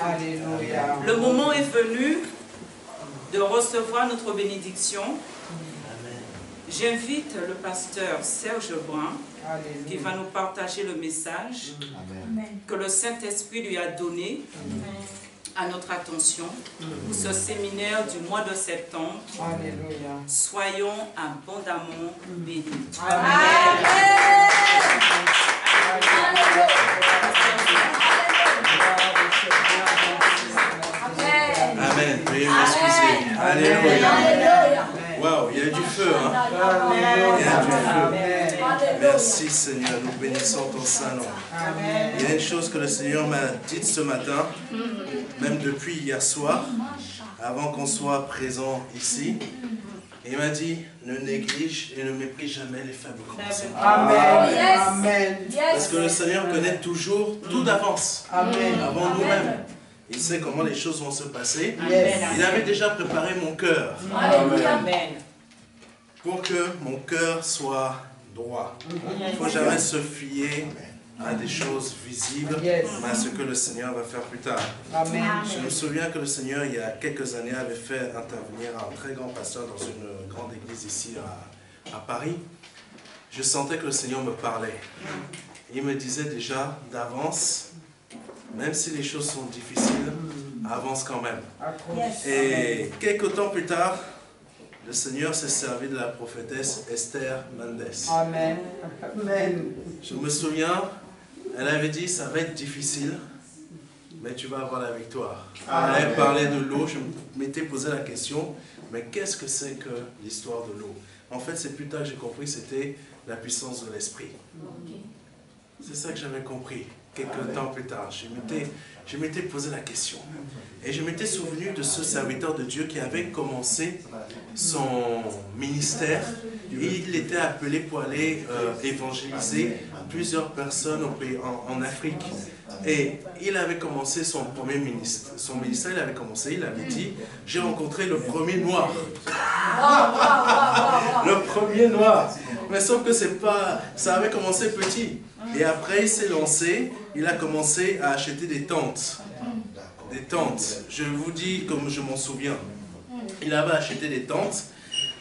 Alléluia. Le moment est venu de recevoir notre bénédiction. J'invite le pasteur Serge Brun qui va nous partager le message que le Saint-Esprit lui a donné à notre attention pour ce séminaire du mois de septembre. Alléluia. Soyons abondamment bénis. Amen. Amen. Veuillez m'excuser. Alléluia. Waouh, il y a du feu, hein? Il y a du feu. Merci Seigneur, nous bénissons ton Saint-Nom. Il y a une chose que le Seigneur m'a dite ce matin, même depuis hier soir, avant qu'on soit présent ici. Il m'a dit, ne néglige et ne méprise jamais les faibles commencements. Amen. Amen. Parce que le Seigneur connaît toujours tout d'avance, avant nous-mêmes. Il sait comment les choses vont se passer. Il avait déjà préparé mon cœur. Amen. Pour que mon cœur soit droit. Il ne faut jamais se fier à des choses visibles, mais à ce que le Seigneur va faire plus tard. Amen. Je me souviens que le Seigneur, il y a quelques années, avait fait intervenir un très grand pasteur dans une grande église ici à Paris. Je sentais que le Seigneur me parlait. Il me disait déjà d'avance, même si les choses sont difficiles, avance quand même. Et quelques temps plus tard, le Seigneur s'est servi de la prophétesse Esther Mendes. Amen. Amen. Je me souviens, elle avait dit, ça va être difficile, mais tu vas avoir la victoire. Amen. Elle avait parlé de l'eau, je m'étais posé la question, mais qu'est-ce que c'est que l'histoire de l'eau? En fait, c'est plus tard que j'ai compris que c'était la puissance de l'esprit. C'est ça que j'avais compris, quelques temps plus tard. Je m'étais posé la question. Et je m'étais souvenu de ce serviteur de Dieu qui avait commencé son ministère. Et il était appelé pour aller évangéliser plusieurs personnes en Afrique. Et il avait commencé son premier ministère. Son ministère, il avait commencé, il avait dit, j'ai rencontré le premier noir. Le premier noir. Mais sauf que c'est pas, ça avait commencé petit. Et après, il s'est lancé, il a commencé à acheter des tentes. Des tentes. Je vous dis comme je m'en souviens. Il avait acheté des tentes.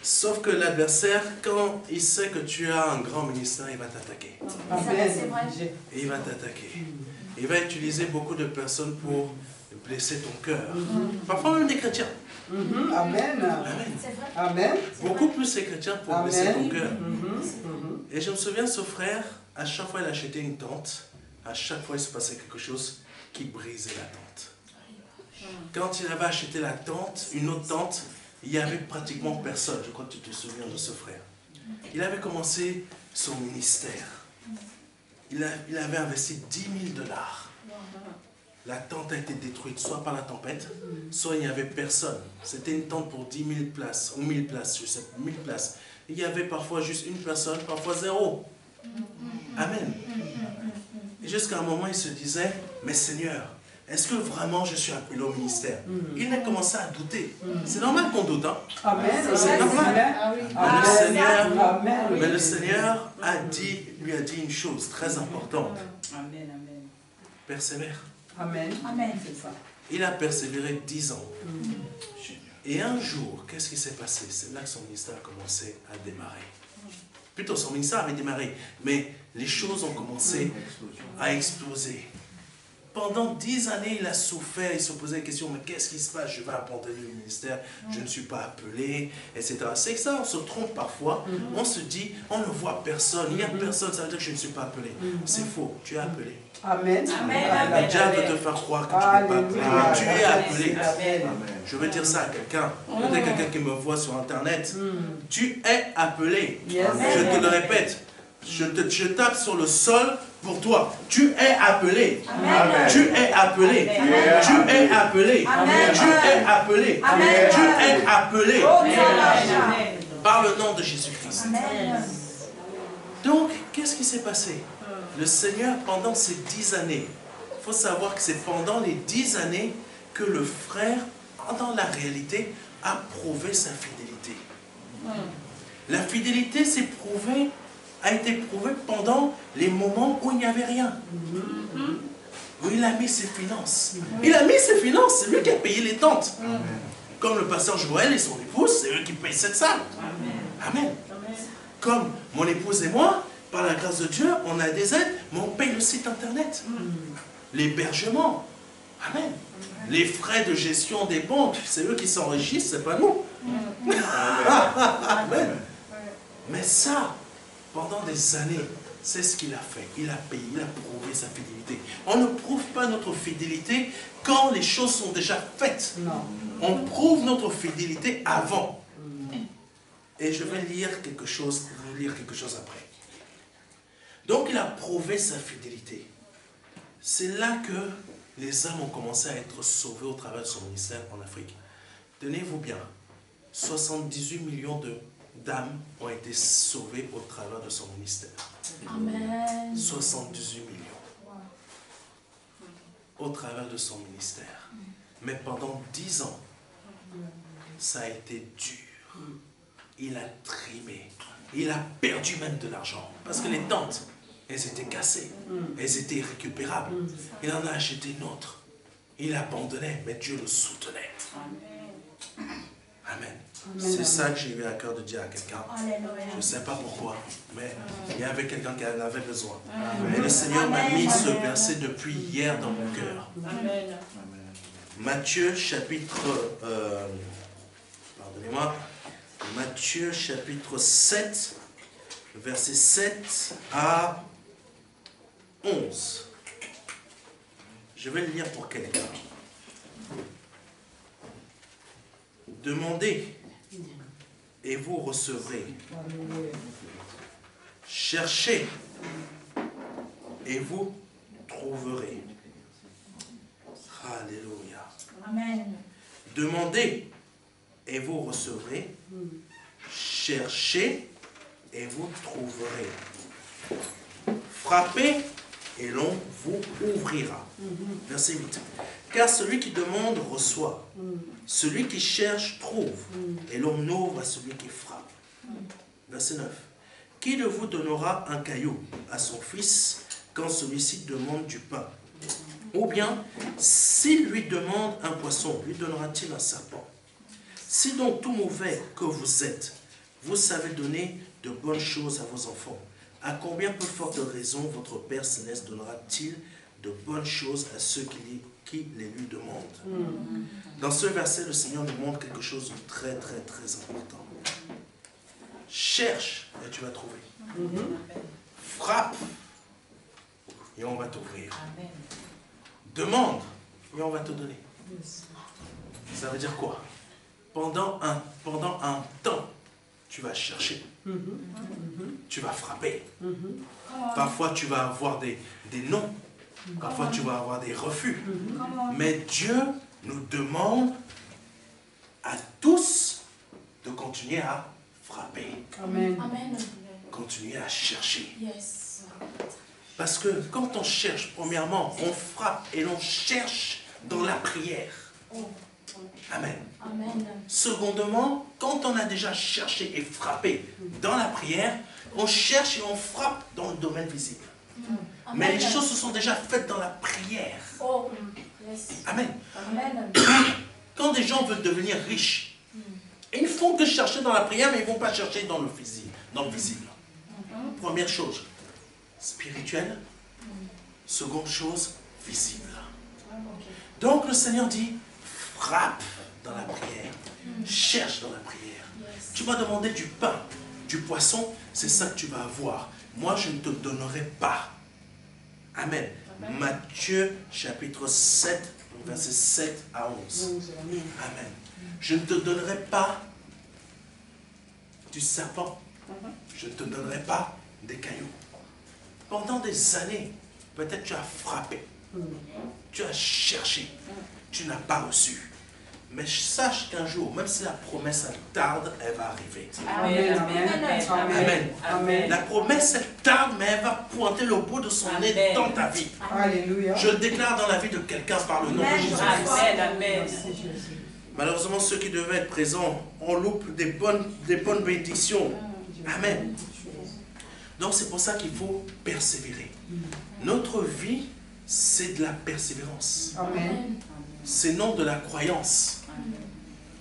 Sauf que l'adversaire, quand il sait que tu as un grand ministère, il va t'attaquer. Et il va t'attaquer. Il va utiliser beaucoup de personnes pour blesser ton cœur. Parfois même des chrétiens. Amen. Amen. Amen. Beaucoup plus les chrétiens pour blesser Amen. ton cœur. Et je me souviens, ce frère, à chaque fois il achetait une tente, à chaque fois il se passait quelque chose qui brisait la tente. Quand il avait acheté la tente, une autre tente, il n'y avait pratiquement personne. Je crois que tu te souviens de ce frère. Il avait commencé son ministère. Il avait investi 10 000 $. La tente a été détruite soit par la tempête, soit il n'y avait personne. C'était une tente pour 10 000 places, ou 1000 places, je sais, 1000 places. Il y avait parfois juste une personne, parfois zéro. Amen. Et jusqu'à un moment, il se disait, mais Seigneur, est-ce que vraiment je suis appelé au ministère? Il a commencé à douter. C'est normal qu'on doute, hein? Amen. C'est normal. Amen. Mais le Seigneur lui a dit une chose très importante. Amen, amen. Persévère. Amen. Amen. C'est ça. Il a persévéré 10 ans. Et un jour, qu'est-ce qui s'est passé? C'est là que son ministère a commencé à démarrer. Plutôt, son ministère avait démarré, mais les choses ont commencé à exploser. Pendant 10 années, il a souffert, il se posait la question, mais qu'est-ce qui se passe? Je vais abandonner le ministère, je ne suis pas appelé, etc. C'est que ça, on se trompe parfois, on se dit, on ne voit personne, il n'y a personne, ça veut dire que je ne suis pas appelé. C'est faux, tu es appelé. Amen. Le diable veut te faire croire que tu n'es pas appelé, mais tu es appelé. Je veux dire ça à quelqu'un, peut-être quelqu'un qui me voit sur internet, tu es appelé. Yes. Je te le répète, je tape sur le sol pour toi. Tu es appelé. Amen. Tu es appelé. Tu es appelé. Amen. Tu es appelé. Amen. Tu es appelé. Amen. Par le nom de Jésus-Christ. Amen. Donc, qu'est-ce qui s'est passé? Le Seigneur, pendant ces 10 années, il faut savoir que c'est pendant les 10 années que le frère, dans la réalité, a prouvé sa fidélité. La fidélité a été prouvée pendant les moments où il n'y avait rien. où il a mis ses finances. Il a mis ses finances, c'est lui qui a payé les tentes. Comme le pasteur Joël et son épouse, c'est eux qui payent cette salle. Amen. Comme mon épouse et moi, par la grâce de Dieu, on a des aides, mais on paye le site internet. L'hébergement. Amen. Les frais de gestion des banques, c'est eux qui s'enrichissent, c'est pas nous. Amen. Mais ça, pendant des années, c'est ce qu'il a fait. Il a payé, il a prouvé sa fidélité. On ne prouve pas notre fidélité quand les choses sont déjà faites. Non. On prouve notre fidélité avant. Et je vais lire quelque chose, vous lire quelque chose après. Donc il a prouvé sa fidélité. C'est là que les âmes ont commencé à être sauvées au travers de son ministère en Afrique. Tenez-vous bien, 78 millions d'âmes ont été sauvées au travers de son ministère. Amen. 78 millions. Au travers de son ministère. Mais pendant 10 ans, ça a été dur. Il a trimé. Il a perdu même de l'argent. Parce que les tentes, elles étaient cassées. Elles étaient récupérables. Il en a acheté une autre. Il abandonnait, mais Dieu le soutenait. Amen. C'est ça que j'ai eu à cœur de dire à quelqu'un. Je ne sais pas pourquoi, mais il y avait quelqu'un qui en avait besoin. Et le Seigneur m'a mis ce verset depuis hier dans mon cœur. Matthieu chapitre... pardonnez-moi. Matthieu chapitre 7, versets 7 à 11. Je vais le lire pour quelqu'un. Demandez et vous recevrez. Cherchez et vous trouverez. Alléluia. Amen. Demandez et vous recevrez. Cherchez et vous trouverez. Frappez et l'on vous ouvrira. Verset 8. Car celui qui demande reçoit. Celui qui cherche trouve. Et l'on ouvre à celui qui frappe. Verset 9. Qui de vous donnera un caillou à son fils quand celui-ci demande du pain? Ou bien, s'il lui demande un poisson, lui donnera-t-il un serpent? Si donc tout mauvais que vous êtes, vous savez donner de bonnes choses à vos enfants, à combien plus forte raison votre Père Céleste donnera-t-il de bonnes choses à ceux qui les lui demandent? Dans ce verset, le Seigneur nous montre quelque chose de très, très, très important. Cherche et tu vas trouver. Frappe et on va t'ouvrir. Demande et on va te donner. Ça veut dire quoi? Pendant un temps, tu vas chercher. Tu vas frapper. Parfois, tu vas avoir des non. Parfois, tu vas avoir des refus. Mais Dieu nous demande à tous de continuer à frapper. Amen. Amen. Continuer à chercher. Yes. Parce que quand on cherche, premièrement, on frappe et l'on cherche dans la prière. Amen. Amen. Secondement, quand on a déjà cherché et frappé dans la prière, on cherche et on frappe dans le domaine visible. Mais les choses se sont déjà faites dans la prière. Oh, yes. Amen. Amen. Quand des gens veulent devenir riches, ils ne font que chercher dans la prière, mais ils ne vont pas chercher dans le visible. Première chose, spirituelle. Seconde chose, visible. Donc le Seigneur dit, frappe dans la prière. Cherche dans la prière. Tu vas demander du pain, du poisson, c'est ça que tu vas avoir. Moi, je ne te donnerai pas. Amen. Matthieu chapitre 7, versets 7 à 11. Amen. Je ne te donnerai pas du serpent. Je ne te donnerai pas des cailloux. Pendant des années, peut-être tu as frappé. Tu as cherché. Tu n'as pas reçu. Mais sache qu'un jour, même si la promesse elle tarde, elle va arriver. Amen. Amen. Amen. La promesse elle tarde, mais elle va pointer le bout de son nez dans ta vie. Alléluia. Je le déclare dans la vie de quelqu'un par le nom de Jésus. Amen, amen. Malheureusement, ceux qui devaient être présents, on loupe des bonnes bénédictions. Amen. Donc c'est pour ça qu'il faut persévérer. Notre vie c'est de la persévérance. Amen. C'est non de la croyance.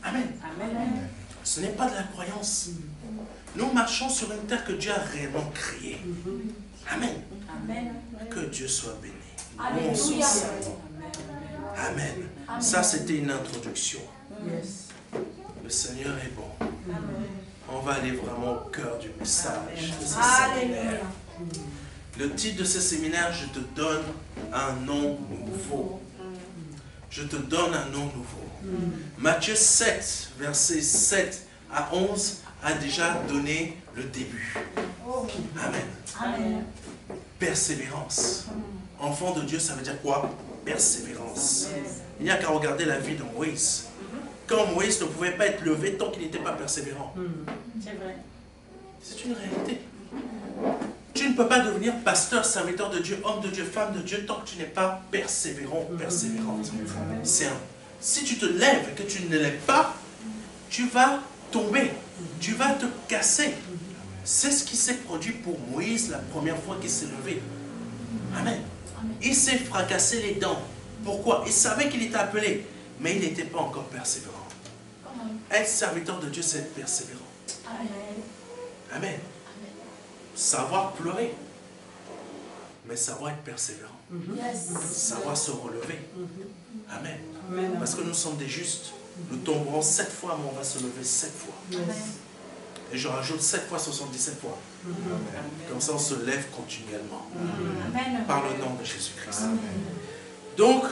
Amen. Amen. Ce n'est pas de la croyance. Nous marchons sur une terre que Dieu a réellement créée. Amen. Amen. Que Dieu soit béni. Alléluia. Amen. Ça, c'était une introduction. Yes. Le Seigneur est bon. On va aller vraiment au cœur du message de ce Alléluia. séminaire. Le titre de ce séminaire, je te donne un nom nouveau. Je te donne un nom nouveau. Matthieu 7, versets 7 à 11, a déjà donné le début. Amen. Amen. Persévérance. Enfant de Dieu, ça veut dire quoi? Persévérance. Il n'y a qu'à regarder la vie de Moïse. Quand Moïse ne pouvait pas être levé tant qu'il n'était pas persévérant. C'est vrai. C'est une réalité. Tu ne peux pas devenir pasteur, serviteur de Dieu, homme de Dieu, femme de Dieu, tant que tu n'es pas persévérant ou persévérante. Si tu te lèves et que tu ne l'es pas, tu vas tomber, tu vas te casser. C'est ce qui s'est produit pour Moïse la première fois qu'il s'est levé. Amen. Il s'est fracassé les dents. Pourquoi? Il savait qu'il était appelé, mais il n'était pas encore persévérant. Être serviteur de Dieu, c'est être persévérant. Amen. Amen. Savoir pleurer, mais savoir être persévérant. Yes. Savoir se relever. Amen. Amen. Parce que nous sommes des justes. Nous tomberons 7 fois, mais on va se lever 7 fois. Yes. Et je rajoute 7 fois 77 fois. Comme ça, on se lève continuellement. Amen. Par le nom de Jésus-Christ. Donc,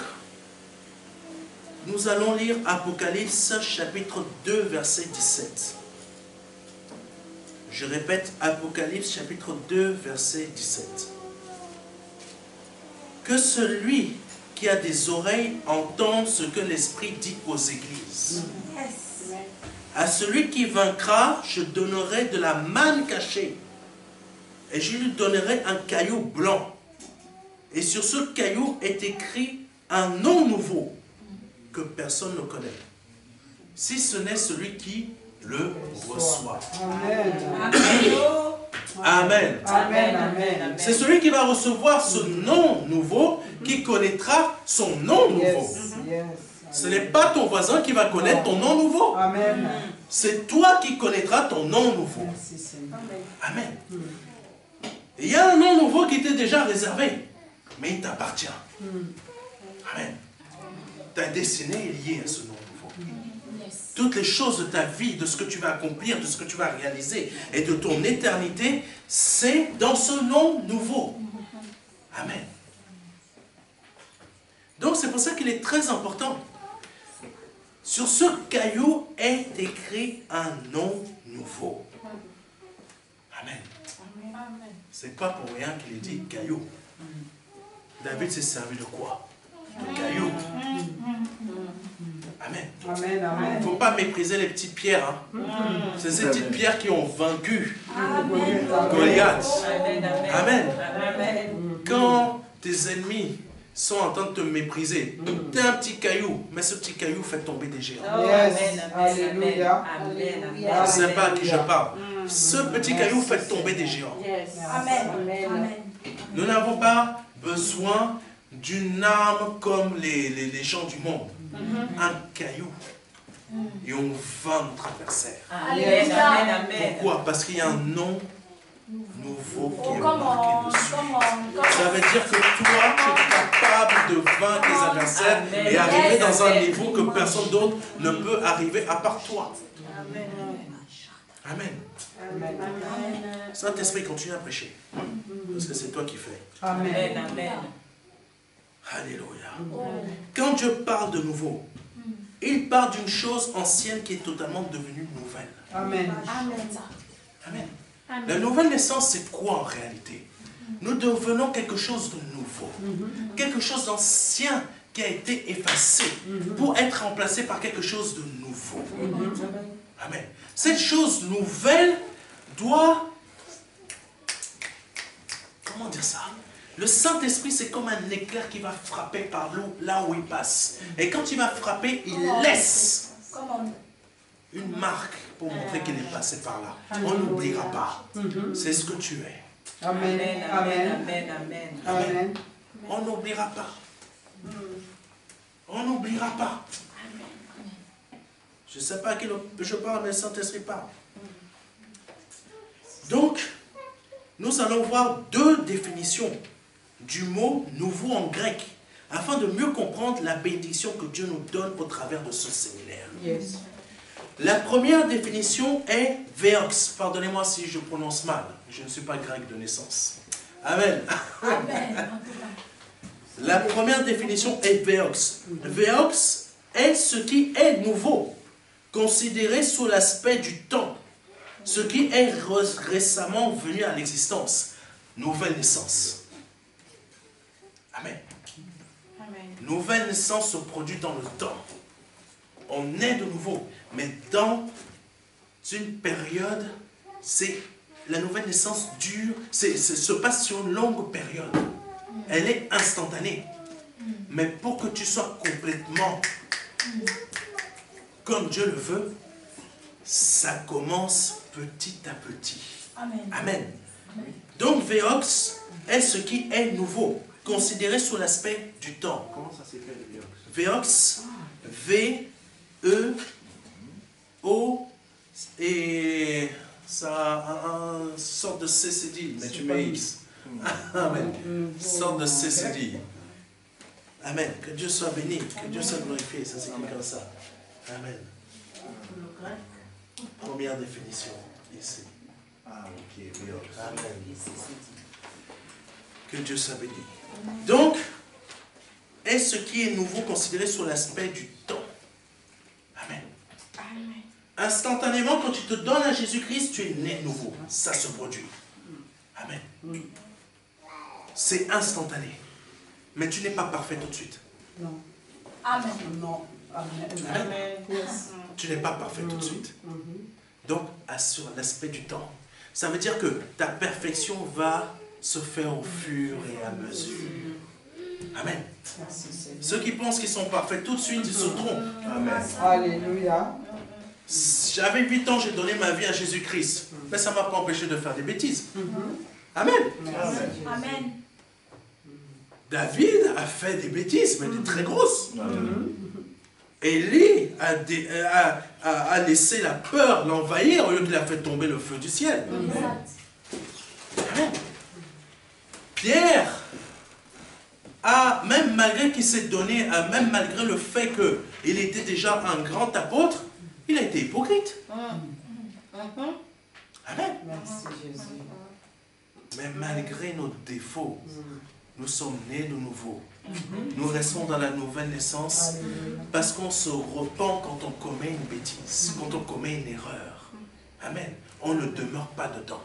nous allons lire Apocalypse chapitre 2, verset 17. Je répète, Apocalypse chapitre 2, verset 17. Que celui qui a des oreilles entende ce que l'Esprit dit aux églises. Yes. À celui qui vaincra, je donnerai de la manne cachée. Et je lui donnerai un caillou blanc. Et sur ce caillou est écrit un nom nouveau que personne ne connaît. Si ce n'est celui qui le reçoit. Amen. Amen. Amen. Amen. C'est celui qui va recevoir ce nom nouveau qui connaîtra son nom nouveau. Yes. Yes. Ce n'est pas ton voisin qui va connaître ton nom nouveau. Amen. C'est toi qui connaîtras ton nom nouveau. Merci Seigneur. Amen. Et il y a un nom nouveau qui t'est déjà réservé, mais il t'appartient. Amen. Ta destinée est liée à ce nom nouveau. Toutes les choses de ta vie, de ce que tu vas accomplir, de ce que tu vas réaliser et de ton éternité, c'est dans ce nom nouveau. Amen. Donc c'est pour ça qu'il est très important. Sur ce caillou est écrit un nom nouveau. Amen. C'est pas pour rien qu'il est dit caillou. David s'est servi de quoi? De caillou. Amen. Amen. Il ne Amen. faut pas mépriser les petites pierres. Hein. C'est ces petites pierres qui ont vaincu Goliath. Amen. Quand tes ennemis sont en train de te mépriser, tu es un petit caillou, mais ce petit caillou fait tomber des géants. Yes. Alléluia. Je ne sais pas à qui je parle. Ce petit caillou fait tomber des géants. Amen. Amen. Nous n'avons pas besoin d'une arme comme les gens du monde. Un caillou. Et on vainc notre adversaire. Alléluia. Pourquoi? Parce qu'il y a un nom nouveau qui est Comment? marqué dessus. Ça veut dire que toi, tu es capable de vaincre les adversaires et arriver dans un niveau que personne d'autre ne peut arriver à part toi. Amen. Saint-Esprit, continue à prêcher. Parce que c'est toi qui fais. Amen. Alléluia. Quand Dieu parle de nouveau, il parle d'une chose ancienne qui est totalement devenue nouvelle. Amen. Amen. La nouvelle naissance, c'est quoi en réalité? Nous devenons quelque chose de nouveau. Quelque chose d'ancien qui a été effacé pour être remplacé par quelque chose de nouveau. Amen. Cette chose nouvelle doit... Comment dire ça? Le Saint-Esprit, c'est comme un éclair qui va frapper par l'eau là où il passe. Et quand il va frapper, il laisse une marque pour montrer qu'il est passé par là. On n'oubliera pas. C'est ce que tu es. Amen. Amen. Amen. On n'oubliera pas. On n'oubliera pas. Je ne sais pas à qui je parle, mais le Saint-Esprit parle. Donc, nous allons voir deux définitions du mot nouveau en grec, afin de mieux comprendre la bénédiction que Dieu nous donne au travers de ce séminaire. Yes. La première définition est Véox. Pardonnez-moi si je prononce mal. Je ne suis pas grec de naissance. Amen. Amen. La première définition est Véox. Véox est ce qui est nouveau, considéré sous l'aspect du temps, ce qui est récemment venu à l'existence. Nouvelle naissance. Amen. Nouvelle naissance se produit dans le temps. On est de nouveau, mais dans une période, la nouvelle naissance dure, se passe sur une longue période. Elle est instantanée. Mais pour que tu sois complètement comme Dieu le veut, ça commence petit à petit. Amen. Amen. Donc Véox est ce qui est nouveau, considéré sous l'aspect du temps. Comment ça s'appelle le Véox, V-E-O, et ça a une sorte de CCD, mais tu mets X. Amen. Une sorte de CCD. Amen. Que Dieu soit béni, que Dieu soit glorifié, ça s'écrit comme ça. Amen. Première définition, ici. Ah, ok, Véox. Amen. Que Dieu soit béni. Donc, est ce qui est nouveau considéré sur l'aspect du temps. Amen. Instantanément, quand tu te donnes à Jésus-Christ, tu es né nouveau. Ça se produit. Amen. C'est instantané. Mais tu n'es pas parfait tout de suite. Non. Amen. Non. Amen. Amen. Yes. Tu n'es pas parfait tout de suite. Donc, sur l'aspect du temps. Ça veut dire que ta perfection va se faire au fur et à mesure. Amen. Merci Seigneur. Ceux qui pensent qu'ils sont parfaits tout de suite, ils se trompent. Amen. Alléluia. J'avais 8 ans, j'ai donné ma vie à Jésus-Christ. Mais ça ne m'a pas empêché de faire des bêtises. Amen. Merci Jésus. Amen. David a fait des bêtises, mais des très grosses. Amen. Élie a laissé la peur l'envahir au lieu qu'il a fait tomber le feu du ciel. Exact. Amen. Pierre même malgré qu'il s'est donné, même malgré le fait qu'il était déjà un grand apôtre, il a été hypocrite. Amen. Merci Jésus. Mais malgré nos défauts, nous sommes nés de nouveau. Nous restons dans la nouvelle naissance parce qu'on se repent quand on commet une bêtise, quand on commet une erreur. Amen. On ne demeure pas dedans.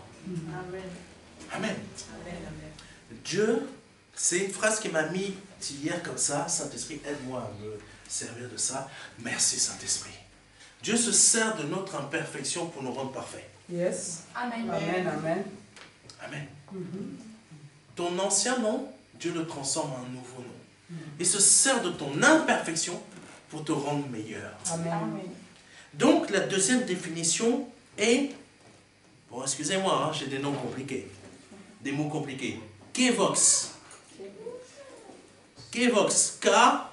Amen. Dieu, c'est une phrase qui m'a mis hier comme ça. Saint-Esprit, aide-moi à me servir de ça. Merci Saint-Esprit. Dieu se sert de notre imperfection pour nous rendre parfaits. Yes. Amen. Amen. Amen. Amen. Ton ancien nom, Dieu le transforme en un nouveau nom. Il se sert de ton imperfection pour te rendre meilleur. Amen. Donc, la deuxième définition est... Bon, excusez-moi, hein, j'ai des noms compliqués. Des mots compliqués. Kévox. Kévox. K-A-I-V-O.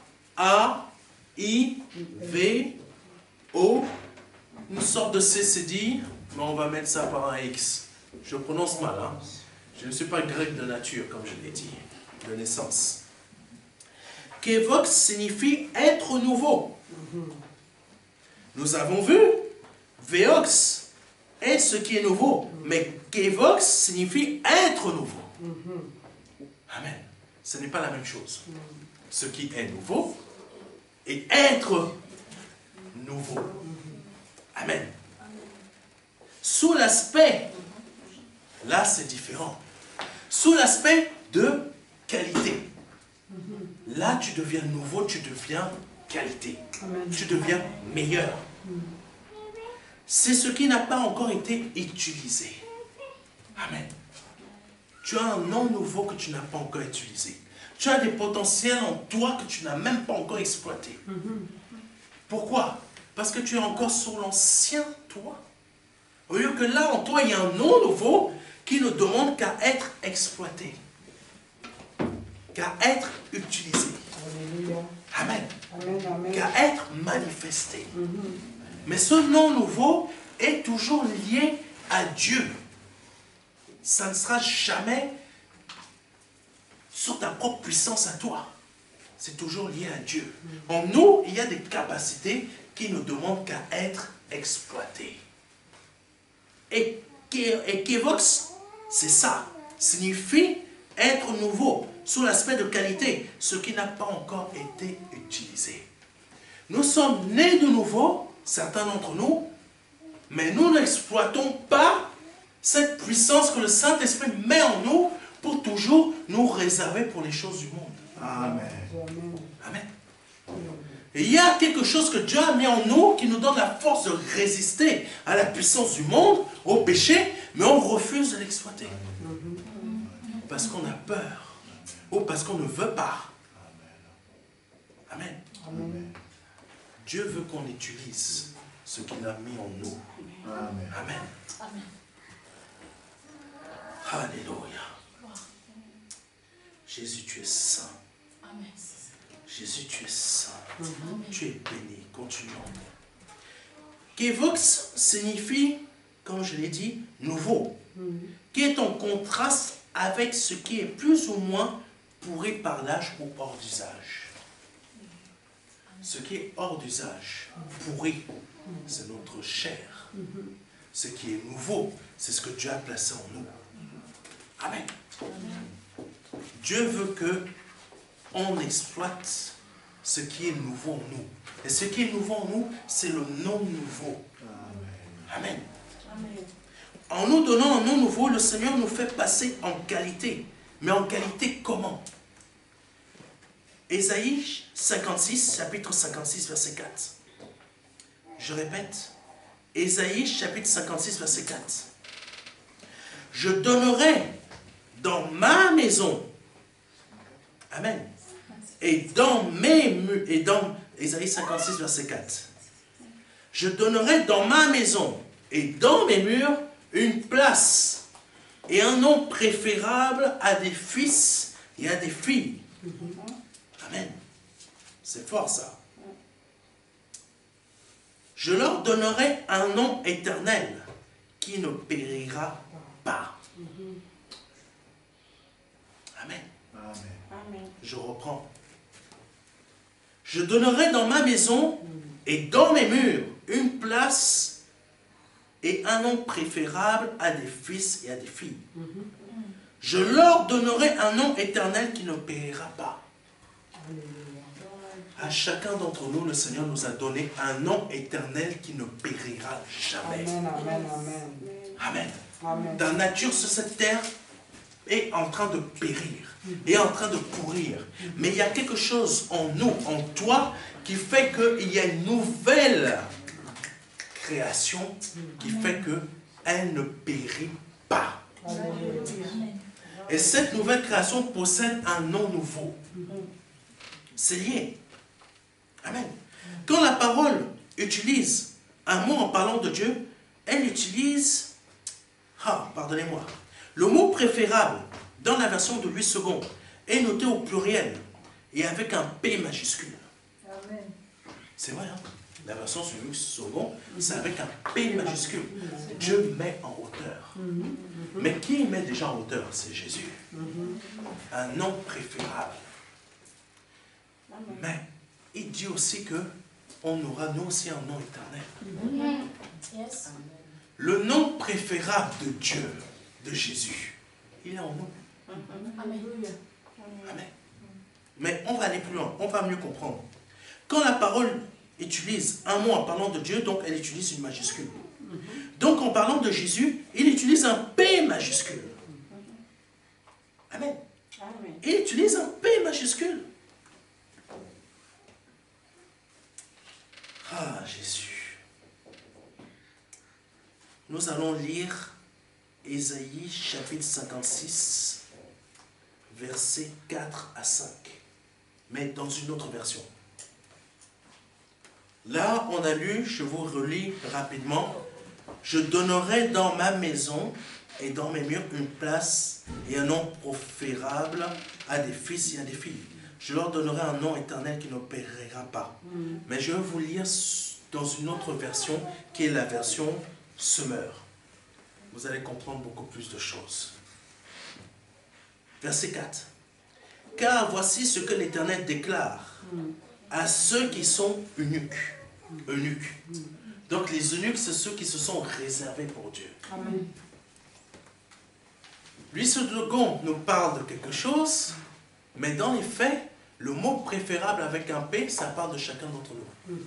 Une sorte de CCD, mais on va mettre ça par un X. Je prononce mal, hein. Je ne suis pas grec de nature, comme je l'ai dit, de naissance. Kévox signifie être nouveau. Nous avons vu, Véox est ce qui est nouveau, mais Kévox signifie être nouveau. Amen. Ce n'est pas la même chose. Ce qui est nouveau et être nouveau. Amen. Sous l'aspect, là c'est différent, sous l'aspect de qualité. Là tu deviens nouveau, tu deviens qualité. Amen. Tu deviens meilleur. C'est ce qui n'a pas encore été utilisé. Amen. Tu as un nom nouveau que tu n'as pas encore utilisé. Tu as des potentiels en toi que tu n'as même pas encore exploité. Pourquoi? Parce que tu es encore sur l'ancien toi. Au lieu que là, en toi, il y a un nom nouveau qui ne demande qu'à être exploité. qu'à être utilisé. Alléluia. Amen. Amen, amen. Qu'à être manifesté. Mais ce nom nouveau est toujours lié à Dieu. Ça ne sera jamais sur ta propre puissance à toi. C'est toujours lié à Dieu. En nous, il y a des capacités qui ne demandent qu'à être exploitées. Et Kevox, c'est ça. Signifie être nouveau, sous l'aspect de qualité, ce qui n'a pas encore été utilisé. Nous sommes nés de nouveau, certains d'entre nous, mais nous n'exploitons pas cette puissance que le Saint-Esprit met en nous pour toujours nous réserver pour les choses du monde. Amen. Amen. Et il y a quelque chose que Dieu a mis en nous qui nous donne la force de résister à la puissance du monde, au péché, mais on refuse de l'exploiter. Parce qu'on a peur, ou parce qu'on ne veut pas. Amen. Amen. Dieu veut qu'on utilise ce qu'il a mis en nous. Amen. Amen. Amen. Alléluia. Jésus, tu es saint. Amen. Jésus, tu es saint. Tu es béni. Continuons. Kevox signifie, comme je l'ai dit, nouveau. Qui est en contraste avec ce qui est plus ou moins pourri par l'âge ou hors d'usage. Ce qui est hors d'usage, pourri, c'est notre chair. Ce qui est nouveau, c'est ce que Dieu a placé en nous. Amen. Dieu veut que on exploite ce qui est nouveau en nous. Et ce qui est nouveau en nous, c'est le nom nouveau. Amen. En nous donnant un nom nouveau, le Seigneur nous fait passer en qualité. Mais en qualité comment? Ésaïe 56, chapitre 56, verset 4. Je répète. Ésaïe, chapitre 56, verset 4. Je donnerai dans ma maison, amen, et dans Ésaïe 56, verset 4. Je donnerai dans ma maison et dans mes murs une place et un nom préférable à des fils et à des filles. Amen. C'est fort ça. Je leur donnerai un nom éternel qui ne périra pas. Amen. Amen. Je reprends. Je donnerai dans ma maison et dans mes murs une place et un nom préférable à des fils et à des filles. Je leur donnerai un nom éternel qui ne périra pas. À chacun d'entre nous, le Seigneur nous a donné un nom éternel qui ne périra jamais. Amen, amen, amen. Amen. Amen. Ta nature sur cette terre est en train de périr, est en train de pourrir. Mais il y a quelque chose en nous, en toi, qui fait qu'il y a une nouvelle création qui fait qu'elle ne périt pas. Et cette nouvelle création possède un nom nouveau. C'est lié. Amen. Quand la parole utilise un mot en parlant de Dieu, elle utilise, pardonnez-moi, le mot préférable dans la version de 8 secondes est noté au pluriel et avec un P majuscule. Amen. C'est vrai, hein? La version sur 8 secondes, c'est avec un P majuscule. Dieu met en hauteur. Mais qui met déjà en hauteur? C'est Jésus. Un nom préférable. Mais il dit aussi que on aura nous aussi un nom éternel. Yes. Le nom préférable de Dieu, de Jésus, il est en nous. Amen. Amen. Mais on va aller plus loin, on va mieux comprendre. Quand la parole utilise un mot en parlant de Dieu, donc elle utilise une majuscule. Donc en parlant de Jésus, il utilise un P majuscule. Amen. Il utilise un P majuscule. Ah, Jésus. Nous allons lire Ésaïe chapitre 56, versets 4 à 5, mais dans une autre version. Là, on a lu, je vous relis rapidement, « Je donnerai dans ma maison et dans mes murs une place et un nom proférable à des fils et à des filles. Je leur donnerai un nom éternel qui ne périra pas. Mais je vais vous lire dans une autre version qui est la version Semeur. Vous allez comprendre beaucoup plus de choses. Verset 4. Car voici ce que l'Éternel déclare à ceux qui sont eunuques. Eunuques. Donc les eunuques, c'est ceux qui se sont réservés pour Dieu. Amen. Lui, ce second nous parle de quelque chose, mais dans les faits, le mot préférable avec un P, ça parle de chacun d'entre nous.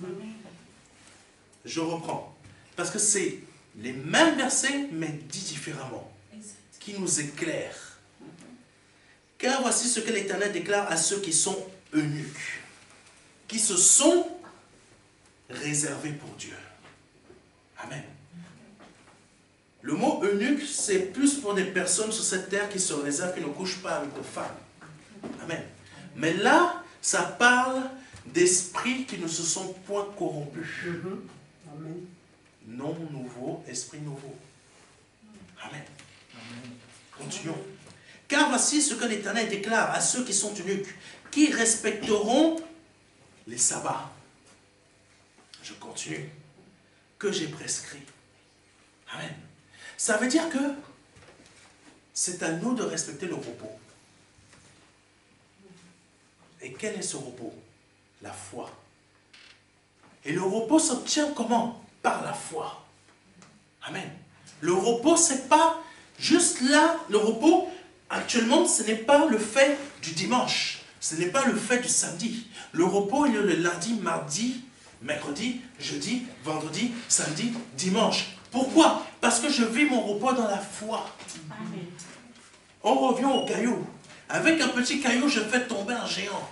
Je reprends. Parce que c'est les mêmes versets, mais dits différemment, qui nous éclairent. Car voici ce que l'Éternel déclare à ceux qui sont eunuques, qui se sont réservés pour Dieu. Amen. Le mot eunuque, c'est plus pour des personnes sur cette terre qui se réservent, qui ne couchent pas avec de femmes. Amen. Mais là, ça parle d'esprits qui ne se sont point corrompus. Amen. Nom nouveau, esprit nouveau. Amen. Continuons. Car voici ce que l'Éternel déclare à ceux qui sont eunuques, qui respecteront les sabbats. Je continue. Que j'ai prescrit. Amen. Ça veut dire que c'est à nous de respecter le repos. Et quel est ce repos? La foi. Et le repos s'obtient comment? Par la foi. Amen. Le repos, c'est pas juste là, le repos, actuellement, ce n'est pas le fait du dimanche. Ce n'est pas le fait du samedi. Le repos, il est le lundi, mardi, mercredi, jeudi, vendredi, samedi, dimanche. Pourquoi? Parce que je vis mon repos dans la foi. Amen. On revient au caillou. Avec un petit caillou, je fais tomber un géant.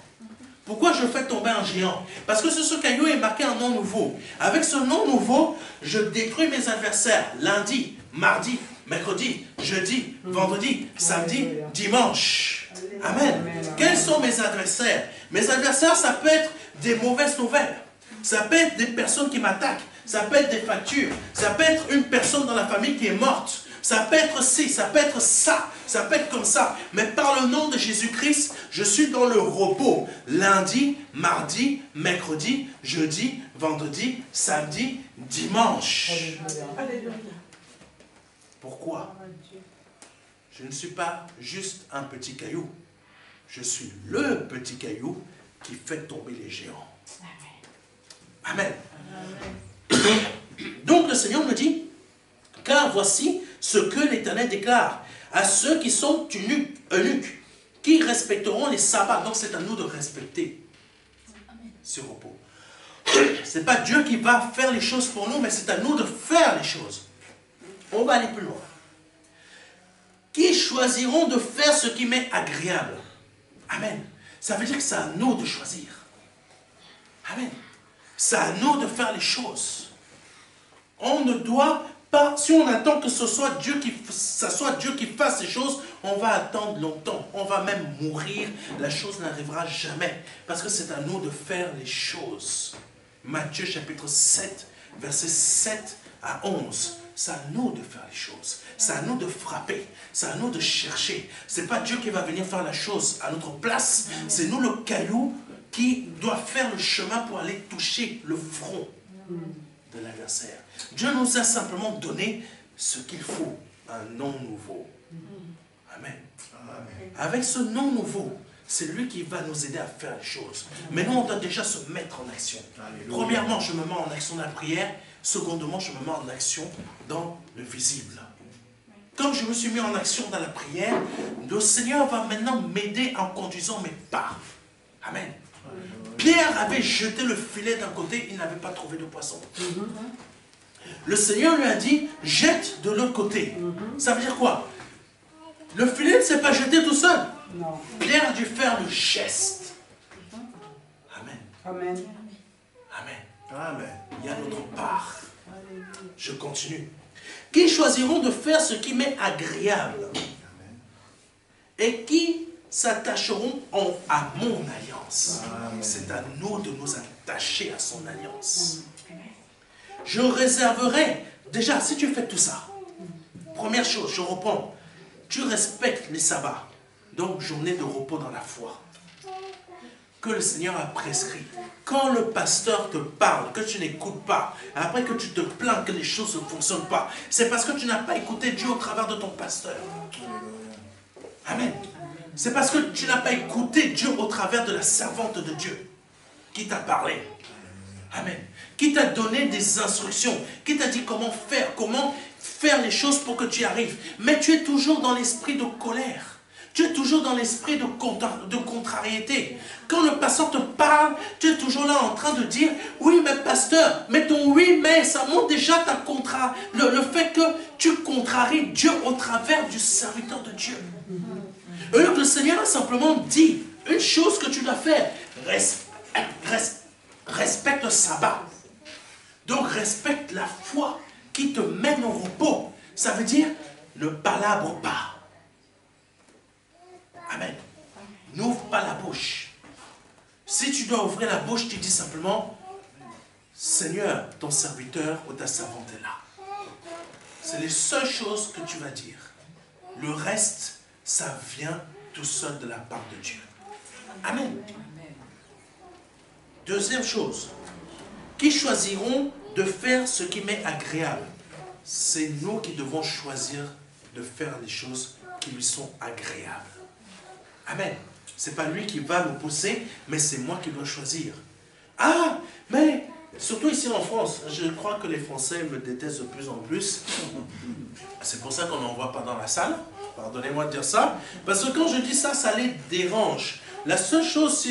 Pourquoi je fais tomber un géant? Parce que sur ce caillou est marqué un nom nouveau. Avec ce nom nouveau, je détruis mes adversaires. Lundi, mardi, mercredi, jeudi, vendredi, samedi, dimanche. Amen. Quels sont mes adversaires? Mes adversaires, ça peut être des mauvaises nouvelles. Ça peut être des personnes qui m'attaquent. Ça peut être des factures. Ça peut être une personne dans la famille qui est morte. Ça peut être ci, ça peut être ça, ça peut être comme ça. Mais par le nom de Jésus-Christ, je suis dans le repos. Lundi, mardi, mercredi, jeudi, vendredi, samedi, dimanche. Alléluia. Pourquoi? Je ne suis pas juste un petit caillou. Je suis le petit caillou qui fait tomber les géants. Amen. Donc le Seigneur me dit, car voici ce que l'Éternel déclare à ceux qui sont eunuques, qui respecteront les sabbats. Donc c'est à nous de respecter ce repos. Ce n'est pas Dieu qui va faire les choses pour nous, mais c'est à nous de faire les choses. On va aller plus loin. Qui choisiront de faire ce qui m'est agréable. Amen. Ça veut dire que c'est à nous de choisir. Amen. C'est à nous de faire les choses. On ne doit pas, si on attend que ce soit Dieu qui fasse ces choses, on va attendre longtemps. On va même mourir. La chose n'arrivera jamais. Parce que c'est à nous de faire les choses. Matthieu chapitre 7, versets 7 à 11. C'est à nous de faire les choses. C'est à nous de frapper. C'est à nous de chercher. Ce n'est pas Dieu qui va venir faire la chose à notre place. C'est nous le caillou qui doit faire le chemin pour aller toucher le front de l'adversaire. Dieu nous a simplement donné ce qu'il faut, un nom nouveau. Amen. Avec ce nom nouveau, c'est lui qui va nous aider à faire les choses. Mais nous, on doit déjà se mettre en action. Premièrement, je me mets en action dans la prière. Secondement, je me mets en action dans le visible. Comme je me suis mis en action dans la prière, le Seigneur va maintenant m'aider en conduisant mes pas. Amen. Pierre avait jeté le filet d'un côté, il n'avait pas trouvé de poisson. Le Seigneur lui a dit, jette de l'autre côté. Ça veut dire quoi? Le filet ne s'est pas jeté tout seul. Non. Pierre a dû faire le geste. Amen. Amen. Amen. Amen. Il y a notre part. Je continue. Qui choisiront de faire ce qui m'est agréable et qui s'attacheront à mon alliance. C'est à nous de nous attacher à son alliance. Je réserverai, déjà, si tu fais tout ça, Première chose, je reprends. Tu respectes les sabbats. Donc, journée de repos dans la foi. Que le Seigneur a prescrit. Quand le pasteur te parle, que tu n'écoutes pas, après que tu te plains que les choses ne fonctionnent pas, c'est parce que tu n'as pas écouté Dieu au travers de ton pasteur. Amen. C'est parce que tu n'as pas écouté Dieu au travers de la servante de Dieu qui t'a parlé. Amen. Qui t'a donné des instructions, qui t'a dit comment faire les choses pour que tu y arrives. Mais tu es toujours dans l'esprit de colère. Tu es toujours dans l'esprit de contrariété. Quand le pasteur te parle, tu es toujours là en train de dire « Oui, mais pasteur, mais ton oui, mais ça montre déjà le fait que tu contraries Dieu au travers du serviteur de Dieu. » Alors que le Seigneur a simplement dit une chose que tu dois faire. Respecte le sabbat. Donc respecte la foi qui te mène au repos. Ça veut dire ne palabre pas. Amen. N'ouvre pas la bouche. Si tu dois ouvrir la bouche, tu dis simplement Seigneur, ton serviteur ou ta servante est là. C'est les seules choses que tu vas dire. Le reste, ça vient tout seul de la part de Dieu. Amen. Deuxième chose, qui choisiront de faire ce qui m'est agréable? C'est nous qui devons choisir de faire les choses qui lui sont agréables. Amen. Ce n'est pas lui qui va nous pousser, mais c'est moi qui dois choisir. Ah, mais surtout ici en France, je crois que les Français me détestent de plus en plus. C'est pour ça qu'on n'en voit pas dans la salle. Pardonnez-moi de dire ça. Parce que quand je dis ça, ça les dérange. La seule chose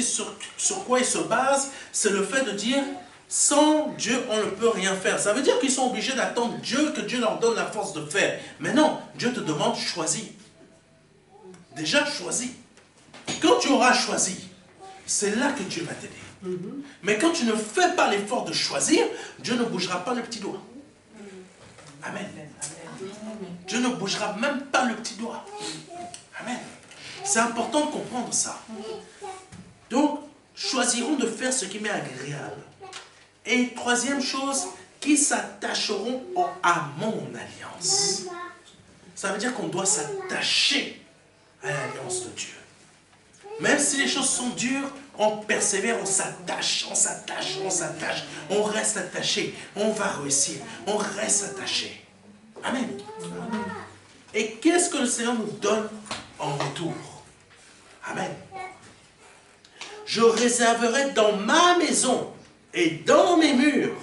sur quoi ils se basent, c'est le fait de dire sans Dieu, on ne peut rien faire. Ça veut dire qu'ils sont obligés d'attendre Dieu, que Dieu leur donne la force de faire. Mais non, Dieu te demande choisis. Déjà choisis. Quand tu auras choisi, c'est là que Dieu va t'aider. Mais quand tu ne fais pas l'effort de choisir, Dieu ne bougera pas le petit doigt. Amen. Dieu ne bougera même pas le petit doigt. Amen. C'est important de comprendre ça. Donc, choisiront de faire ce qui m'est agréable. Et troisième chose, qui s'attacheront à mon alliance. Ça veut dire qu'on doit s'attacher à l'alliance de Dieu. Même si les choses sont dures, on persévère, on s'attache, on s'attache, on s'attache. On reste attaché, on va réussir, on reste attaché. Amen. Et qu'est-ce que le Seigneur nous donne en retour? Amen. Je réserverai dans ma maison et dans mes murs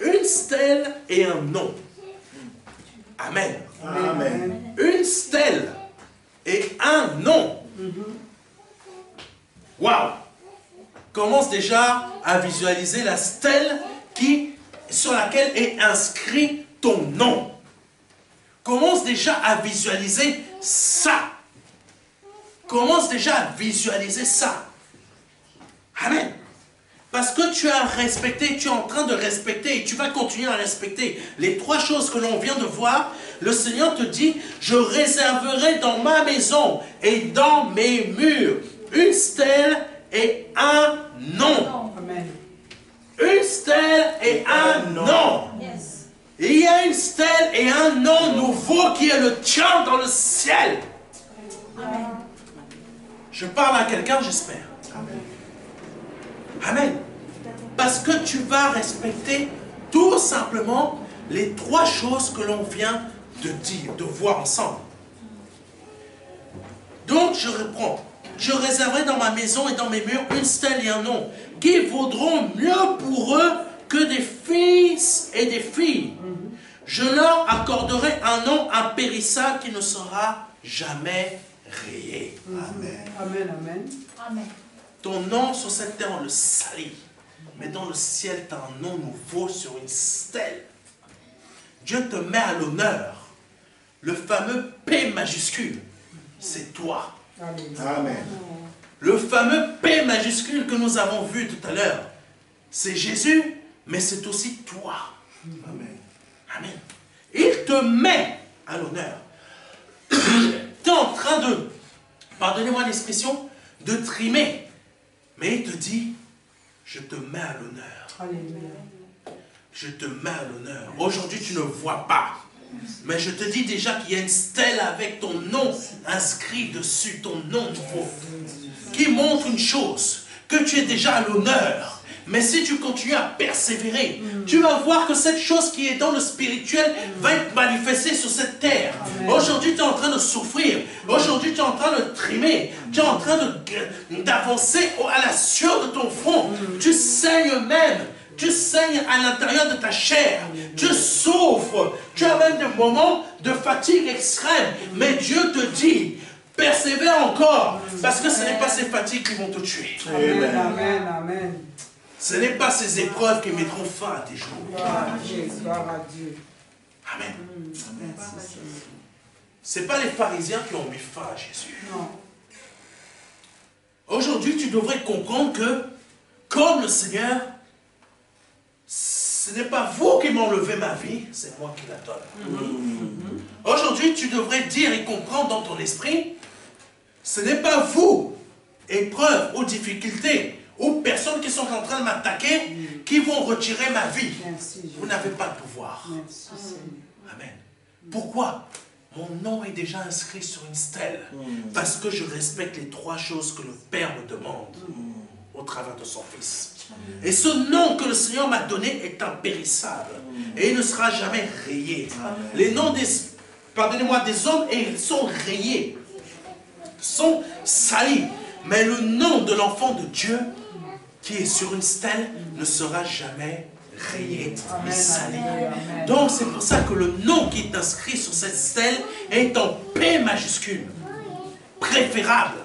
une stèle et un nom. Amen. Amen. Une stèle et un nom. Waouh! Commence déjà à visualiser la stèle sur laquelle est inscrit ton nom. Commence déjà à visualiser ça. Commence déjà à visualiser ça. Amen. Parce que tu as respecté, tu es en train de respecter et tu vas continuer à respecter les trois choses que l'on vient de voir. Le Seigneur te dit, je réserverai dans ma maison et dans mes murs une stèle et un nom. Amen. Une stèle et un nom. Yes. Il y a une stèle et un nom nouveau qui est le tien dans le ciel. Amen. Je parle à quelqu'un, j'espère. Amen. Amen. Parce que tu vas respecter tout simplement les trois choses que l'on vient de dire, de voir ensemble. Donc je reprends. Je réserverai dans ma maison et dans mes murs une stèle et un nom qui vaudront mieux pour eux que des fils et des filles. Je leur accorderai un nom impérissable qui ne sera jamais rayé. Amen. Amen, amen. Amen. Ton nom sur cette terre, on le salit. Mais dans le ciel, tu as un nom nouveau sur une stèle. Dieu te met à l'honneur. Le fameux P majuscule, c'est toi. Amen. Le fameux P majuscule que nous avons vu tout à l'heure, c'est Jésus, mais c'est aussi toi. Amen. Amen. Il te met à l'honneur. Tu es en train de, pardonnez-moi l'expression, de trimer. Mais il te dit, je te mets à l'honneur. Alléluia. Je te mets à l'honneur. Aujourd'hui, tu ne vois pas. Mais je te dis déjà qu'il y a une stèle avec ton nom inscrit dessus, ton nom nouveau, qui montre une chose, que tu es déjà à l'honneur. Mais si tu continues à persévérer, tu vas voir que cette chose qui est dans le spirituel va être manifestée sur cette terre. Aujourd'hui, tu es en train de souffrir. Aujourd'hui, tu es en train de trimer. Tu es en train d'avancer à la sueur de ton front. Tu saignes même. Tu saignes à l'intérieur de ta chair. Tu souffres. Tu as même des moments de fatigue extrême. Mais Dieu te dit, persévère encore. Parce que ce n'est pas ces fatigues qui vont te tuer. Amen, amen, amen. Ce n'est pas ces épreuves qui mettront fin à tes jours. Gloire à Dieu, gloire à Dieu. Amen. Merci, Seigneur. Ce n'est pas les pharisiens qui ont mis fin à Jésus. Non. Aujourd'hui, tu devrais comprendre que, comme le Seigneur, ce n'est pas vous qui m'enlevez ma vie, c'est moi qui la donne. Aujourd'hui, tu devrais dire et comprendre dans ton esprit, ce n'est pas vous, épreuves ou difficultés, ou personnes qui sont en train de m'attaquer, qui vont retirer ma vie. Merci, Vous n'avez pas le pouvoir. Merci, Seigneur. Amen. Pourquoi? Mon nom est déjà inscrit sur une stèle. Parce que je respecte les 3 choses que le Père me demande au travers de son Fils. Et ce nom que le Seigneur m'a donné est impérissable. Et il ne sera jamais rayé. Les noms des, pardonnez-moi, des hommes, et ils sont rayés. Sont salis. Mais le nom de l'enfant de Dieu qui est sur une stèle ne sera jamais rayé et sali. Donc c'est pour ça que le nom qui est inscrit sur cette stèle est en P majuscule. Préférable.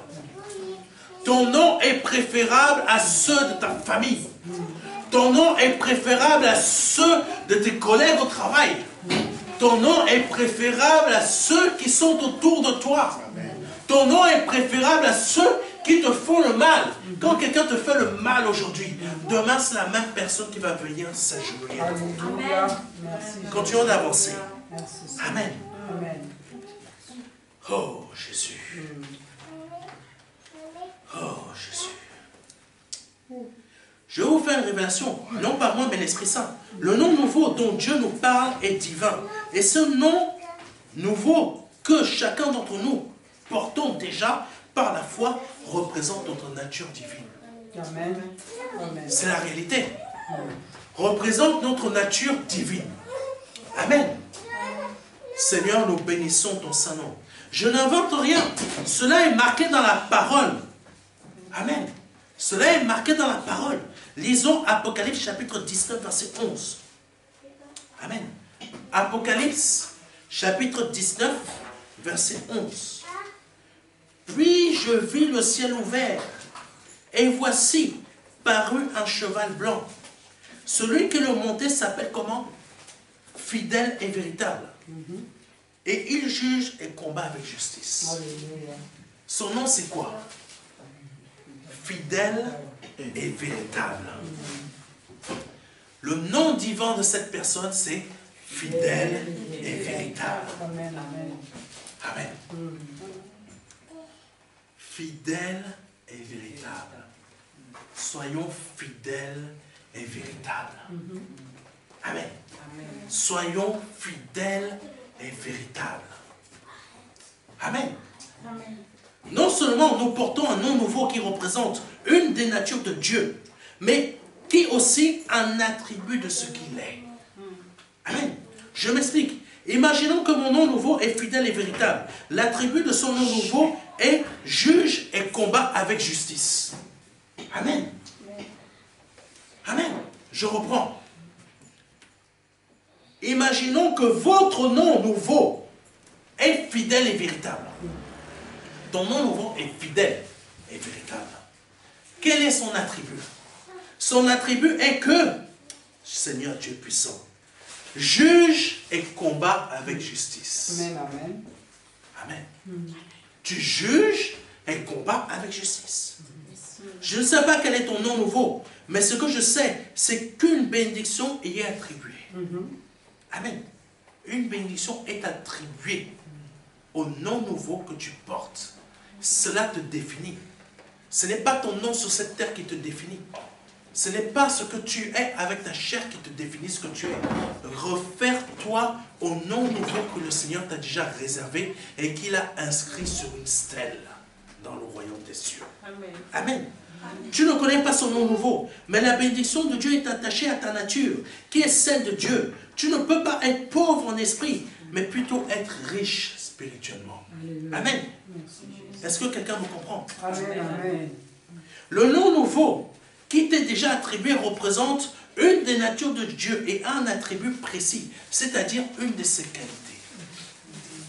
Ton nom est préférable à ceux de ta famille. Ton nom est préférable à ceux de tes collègues au travail. Ton nom est préférable à ceux qui sont autour de toi. Ton nom est préférable à ceux qui te font le mal. Quand quelqu'un te fait le mal aujourd'hui, demain c'est la même personne qui va venir s'agenouiller. Alléluia. Merci. Continuons d'avancer. Merci, Seigneur. Amen. Amen. Oh Jésus. Oh Jésus. Je vais vous faire une révélation. Non pas moi, mais l'Esprit Saint. Le nom nouveau dont Dieu nous parle est divin. Et ce nom nouveau que chacun d'entre nous portons déjà par la foi représente notre nature divine. Amen. Amen. C'est la réalité. Représente notre nature divine. Amen. Seigneur, nous bénissons ton saint nom. Je n'invente rien. Cela est marqué dans la parole. Amen. Cela est marqué dans la parole. Lisons Apocalypse chapitre 19, verset 11. Amen. Apocalypse chapitre 19, verset 11. Puis je vis le ciel ouvert, et voici parut un cheval blanc. Celui qui le montait s'appelle comment? Fidèle et véritable. Et il juge et combat avec justice. Alléluia. Son nom c'est quoi? Fidèle et véritable. Le nom divin de cette personne c'est fidèle et véritable. Amen. Amen. Amen. Fidèle et véritable. Soyons fidèles et véritables. Amen. Soyons fidèles et véritables. Amen. Non seulement nous portons un nom nouveau qui représente une des natures de Dieu, mais qui aussi un attribut de ce qu'il est. Amen. Je m'explique. Imaginons que mon nom nouveau est fidèle et véritable. L'attribut de son nom nouveau est juge et combat avec justice. Amen. Amen. Je reprends. Imaginons que votre nom nouveau est fidèle et véritable. Ton nom nouveau est fidèle et véritable. Quel est son attribut? Son attribut est que, Seigneur Dieu puissant, juge et combat avec justice. Amen. Amen. Amen. Tu juges et combats avec justice. Je ne sais pas quel est ton nom nouveau, mais ce que je sais, c'est qu'une bénédiction y est attribuée. Amen. Une bénédiction est attribuée au nom nouveau que tu portes. Cela te définit. Ce n'est pas ton nom sur cette terre qui te définit. Ce n'est pas ce que tu es avec ta chair qui te définit ce que tu es. Refaire-toi au nom nouveau que le Seigneur t'a déjà réservé et qu'il a inscrit sur une stèle dans le royaume des cieux. Amen. Amen. Tu ne connais pas son nom nouveau, mais la bénédiction de Dieu est attachée à ta nature, qui est celle de Dieu. Tu ne peux pas être pauvre en esprit, mais plutôt être riche spirituellement. Alléluia. Amen. Merci, Jésus. Est-ce que quelqu'un me comprend? Amen. Amen. Le nom nouveau qui t'est déjà attribué représente une des natures de Dieu et un attribut précis, c'est-à-dire une de ses qualités.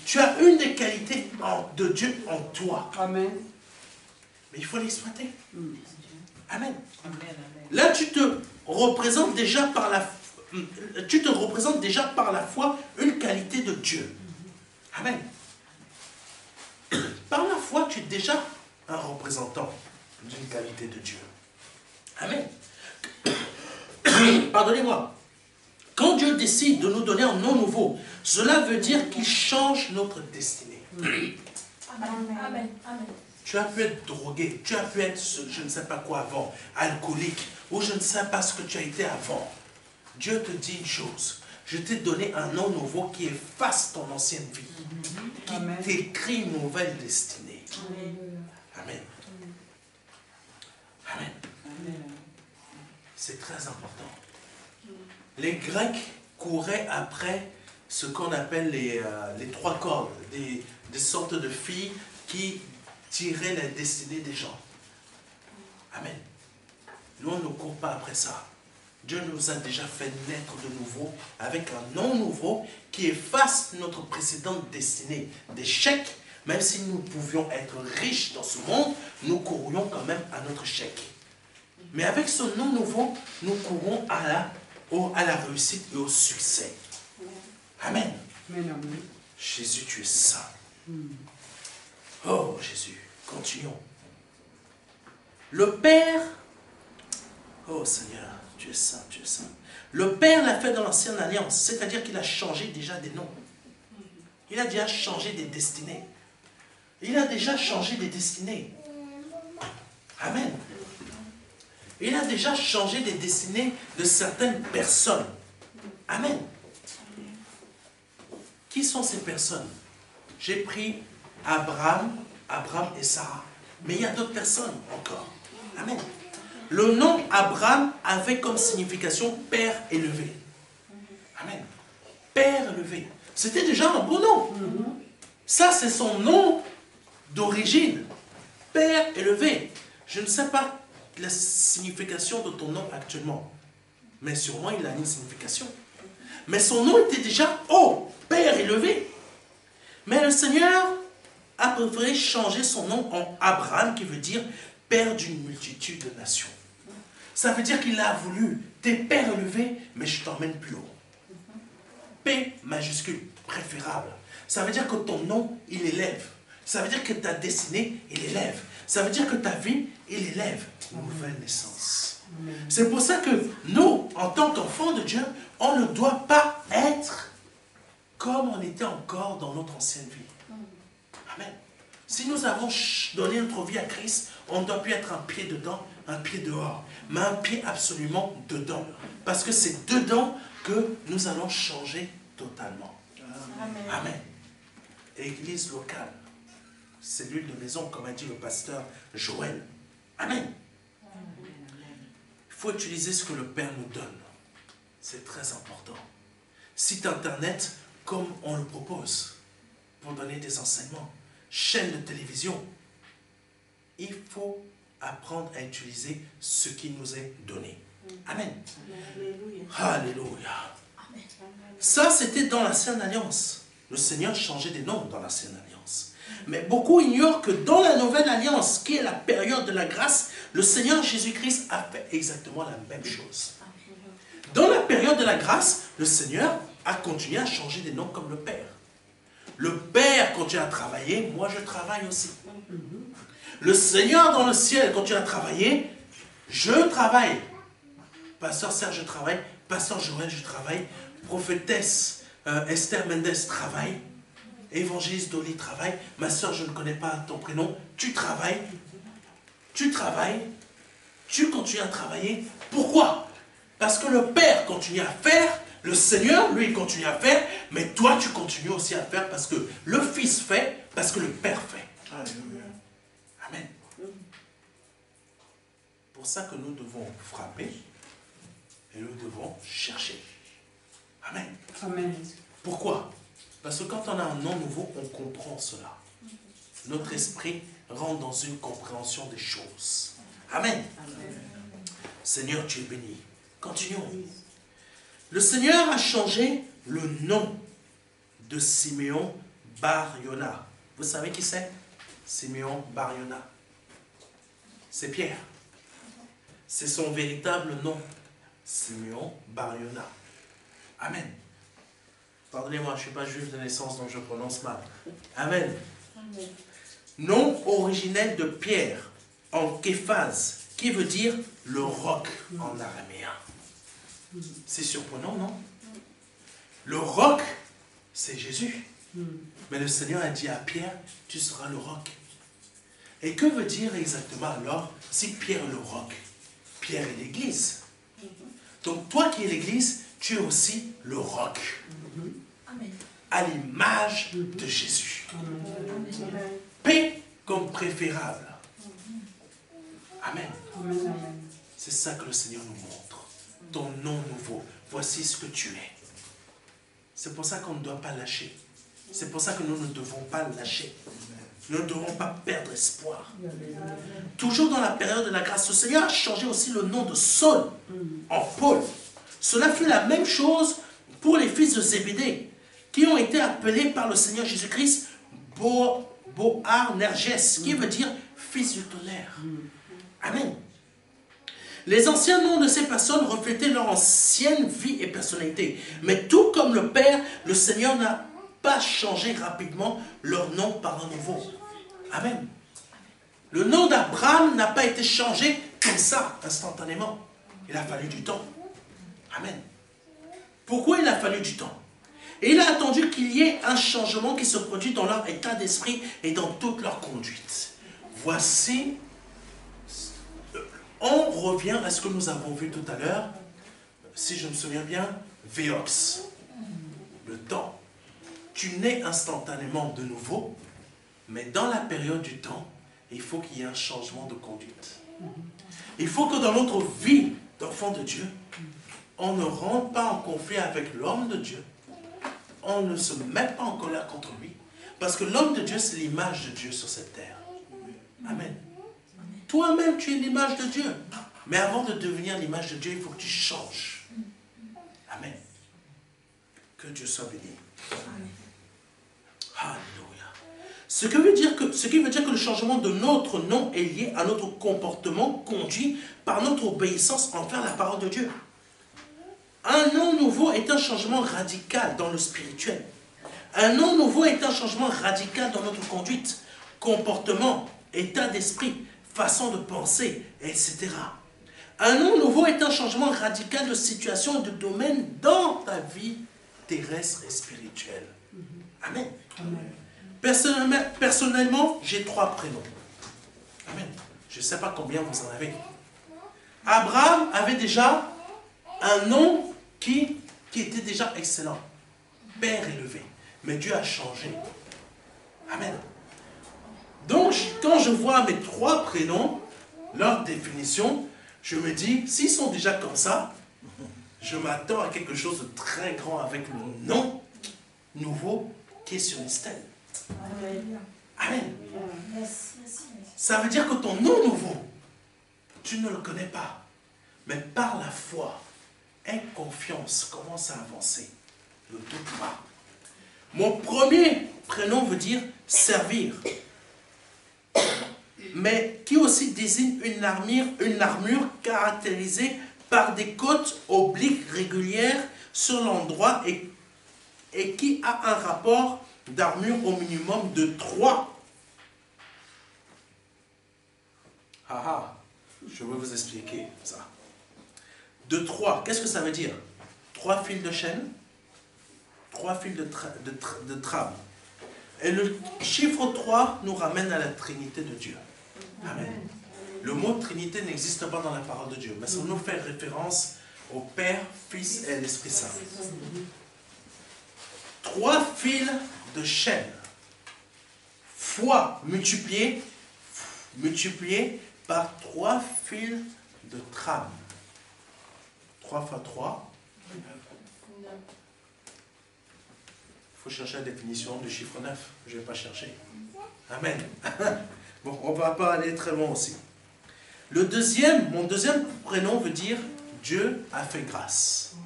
Tu as une des qualités de Dieu en toi, Amen. mais il faut l'exploiter. Amen. Amen. Là, tu te représentes déjà par la foi une qualité de Dieu. Amen. Par la foi, tu es déjà un représentant d'une qualité de Dieu. Amen. Pardonnez-moi. Quand Dieu décide de nous donner un nom nouveau, cela veut dire qu'il change notre destinée. Amen. Amen. Amen. Tu as pu être drogué, tu as pu être je ne sais pas quoi avant, alcoolique, ou je ne sais pas ce que tu as été avant. Dieu te dit une chose, je t'ai donné un nom nouveau qui efface ton ancienne vie, Amen. qui t'écrit une nouvelle destinée. Amen. Amen. C'est très important. Les Grecs couraient après ce qu'on appelle les trois cordes, des sortes de filles qui tiraient la destinée des gens. Amen. Nous, on ne court pas après ça. Dieu nous a déjà fait naître de nouveau avec un nom nouveau qui efface notre précédente destinée d'échec. Même si nous pouvions être riches dans ce monde, nous courions quand même à notre chèque. Mais avec ce nom nouveau, nous courons à la réussite et au succès. Amen. Amen. Amen. Jésus, tu es saint. Oh Jésus, continuons. Le Père, oh Seigneur, tu es saint, tu es saint. Le Père l'a fait dans l'ancienne alliance, c'est-à-dire qu'il a changé déjà des noms. Il a déjà changé des destinées. Il a déjà changé des destinées. Amen. Il a déjà changé des destinées de certaines personnes. Amen. Qui sont ces personnes? J'ai pris Abraham et Sarah. Mais il y a d'autres personnes encore. Amen. Le nom Abraham avait comme signification Père élevé. Amen. Père élevé. C'était déjà un beau nom. Ça, c'est son nom d'origine. Père élevé. Je ne sais pas la signification de ton nom actuellement. Mais sûrement, il a une signification. Mais son nom était déjà, oh, Père élevé. Mais le Seigneur a préféré changer son nom en Abraham, qui veut dire Père d'une multitude de nations. Ça veut dire qu'il a voulu, t'es Père élevé, mais je t'emmène plus haut. P majuscule, préférable. Ça veut dire que ton nom, il élève. Ça veut dire que ta destinée, il élève. Ça veut dire que ta vie, il élève. Nouvelle naissance. C'est pour ça que nous, en tant qu'enfants de Dieu, on ne doit pas être comme on était encore dans notre ancienne vie. Amen. Si nous avons donné notre vie à Christ, on ne doit plus être un pied dedans, un pied dehors, mais un pied absolument dedans. Parce que c'est dedans que nous allons changer totalement. Amen. Amen. Église locale, cellule de maison, comme a dit le pasteur Joël. Amen. Il faut utiliser ce que le Père nous donne. C'est très important. Site internet, comme on le propose, pour donner des enseignements. Chaîne de télévision. Il faut apprendre à utiliser ce qui nous est donné. Amen. Alléluia. Ça, c'était dans l'ancienne alliance. Le Seigneur changeait des noms dans l'ancienne alliance. Mais beaucoup ignorent que dans la nouvelle alliance, qui est la période de la grâce, le Seigneur Jésus-Christ a fait exactement la même chose. Dans la période de la grâce, le Seigneur a continué à changer des noms comme le Père. Le Père continue à travailler, moi je travaille aussi. Le Seigneur dans le ciel continue à travailler, je travaille. Pasteur Serge, je travaille. Pasteur Joël, je travaille. Prophétesse Esther Mendes travaille. Évangéliste Dolly travaille. Ma soeur, je ne connais pas ton prénom. Tu travailles. Tu travailles. tu continues à travailler. Pourquoi? Parce que le Père continue à faire, le Seigneur, lui, il continue à faire, mais toi, tu continues aussi à faire parce que le Fils fait, parce que le Père fait. Alléluia. Amen. Pour ça que nous devons frapper et nous devons chercher. Amen. Amen. Pourquoi? Parce que quand on a un nom nouveau, on comprend cela. Notre esprit rentre dans une compréhension des choses. Amen. Amen. Seigneur, tu es béni. Continuons. Le Seigneur a changé le nom de Siméon Bar Yona. Vous savez qui c'est? Siméon Bar Yona. C'est Pierre. C'est son véritable nom. Siméon Bar Yona. Amen. Pardonnez-moi, je ne suis pas juif de naissance, donc je prononce mal. Amen. Amen. Nom originel de Pierre, en képhase, qui veut dire le roc en araméen. C'est surprenant, non? Le roc, c'est Jésus. Mais le Seigneur a dit à Pierre, tu seras le roc. Et que veut dire exactement alors, si Pierre est le roc? Pierre est l'Église. Donc toi qui es l'Église, tu es aussi le roc. Amen. À l'image de Jésus. Amen. Paix comme préférable. Amen. Amen. C'est ça que le Seigneur nous montre. Ton nom nouveau. Voici ce que tu es. C'est pour ça qu'on ne doit pas lâcher. C'est pour ça que nous ne devons pas lâcher. Nous ne devons pas perdre espoir. Toujours dans la période de la grâce, le Seigneur a changé aussi le nom de Saul en Paul. Cela fut la même chose pour les fils de Zébédée, qui ont été appelés par le Seigneur Jésus-Christ Boanerges, qui veut dire fils du tonnerre. Amen. Les anciens noms de ces personnes reflétaient leur ancienne vie et personnalité. Mais tout comme le Père, le Seigneur n'a pas changé rapidement leur nom par un nouveau. Amen. Le nom d'Abraham n'a pas été changé comme ça, instantanément. Il a fallu du temps. Amen. Pourquoi il a fallu du temps? Et il a attendu qu'il y ait un changement qui se produit dans leur état d'esprit et dans toute leur conduite. Voici, on revient à ce que nous avons vu tout à l'heure, si je me souviens bien, Véox, le temps. Tu nais instantanément de nouveau, mais dans la période du temps, il faut qu'il y ait un changement de conduite. Il faut que dans notre vie d'enfant de Dieu, on ne rentre pas en conflit avec l'homme de Dieu. On ne se met pas en colère contre lui. Parce que l'homme de Dieu, c'est l'image de Dieu sur cette terre. Amen. Toi-même, tu es l'image de Dieu. Mais avant de devenir l'image de Dieu, il faut que tu changes. Amen. Que Dieu soit béni. Amen. Alléluia. Ce qui veut dire que le changement de notre nom est lié à notre comportement conduit par notre obéissance envers la parole de Dieu. Un nom nouveau est un changement radical dans le spirituel. Un nom nouveau est un changement radical dans notre conduite, comportement, état d'esprit, façon de penser, etc. Un nom nouveau est un changement radical de situation et de domaine dans ta vie terrestre et spirituelle. Amen. Amen. Personnellement, j'ai 3 prénoms. Amen. Je ne sais pas combien vous en avez. Abraham avait déjà un nom qui était déjà excellent. Père élevé. Mais Dieu a changé. Amen. Donc, quand je vois mes 3 prénoms, leur définition, je me dis, s'ils sont déjà comme ça, je m'attends à quelque chose de très grand avec le nom nouveau qui est sur les stèles. Amen. Amen. Ça veut dire que ton nom nouveau, tu ne le connais pas. Mais par la foi, aie confiance, commence à avancer. Ne doute pas. Mon premier prénom veut dire servir. Mais qui aussi désigne une armure caractérisée par des côtes obliques régulières sur l'endroit et qui a un rapport d'armure au minimum de 3. Je vais vous expliquer ça. De 3, qu'est-ce que ça veut dire? 3 fils de chaîne, 3 fils de trame. Et le chiffre 3 nous ramène à la Trinité de Dieu. Amen. Le mot Trinité n'existe pas dans la parole de Dieu, mais ça nous fait référence au Père, Fils et l'Esprit Saint. 3 fils de chaîne, fois multiplié par 3 fils de trame. 3 fois 3. Il faut chercher la définition du chiffre 9. Je ne vais pas chercher. Amen. Bon, on ne va pas aller très loin aussi. Mon deuxième prénom veut dire Dieu a fait grâce.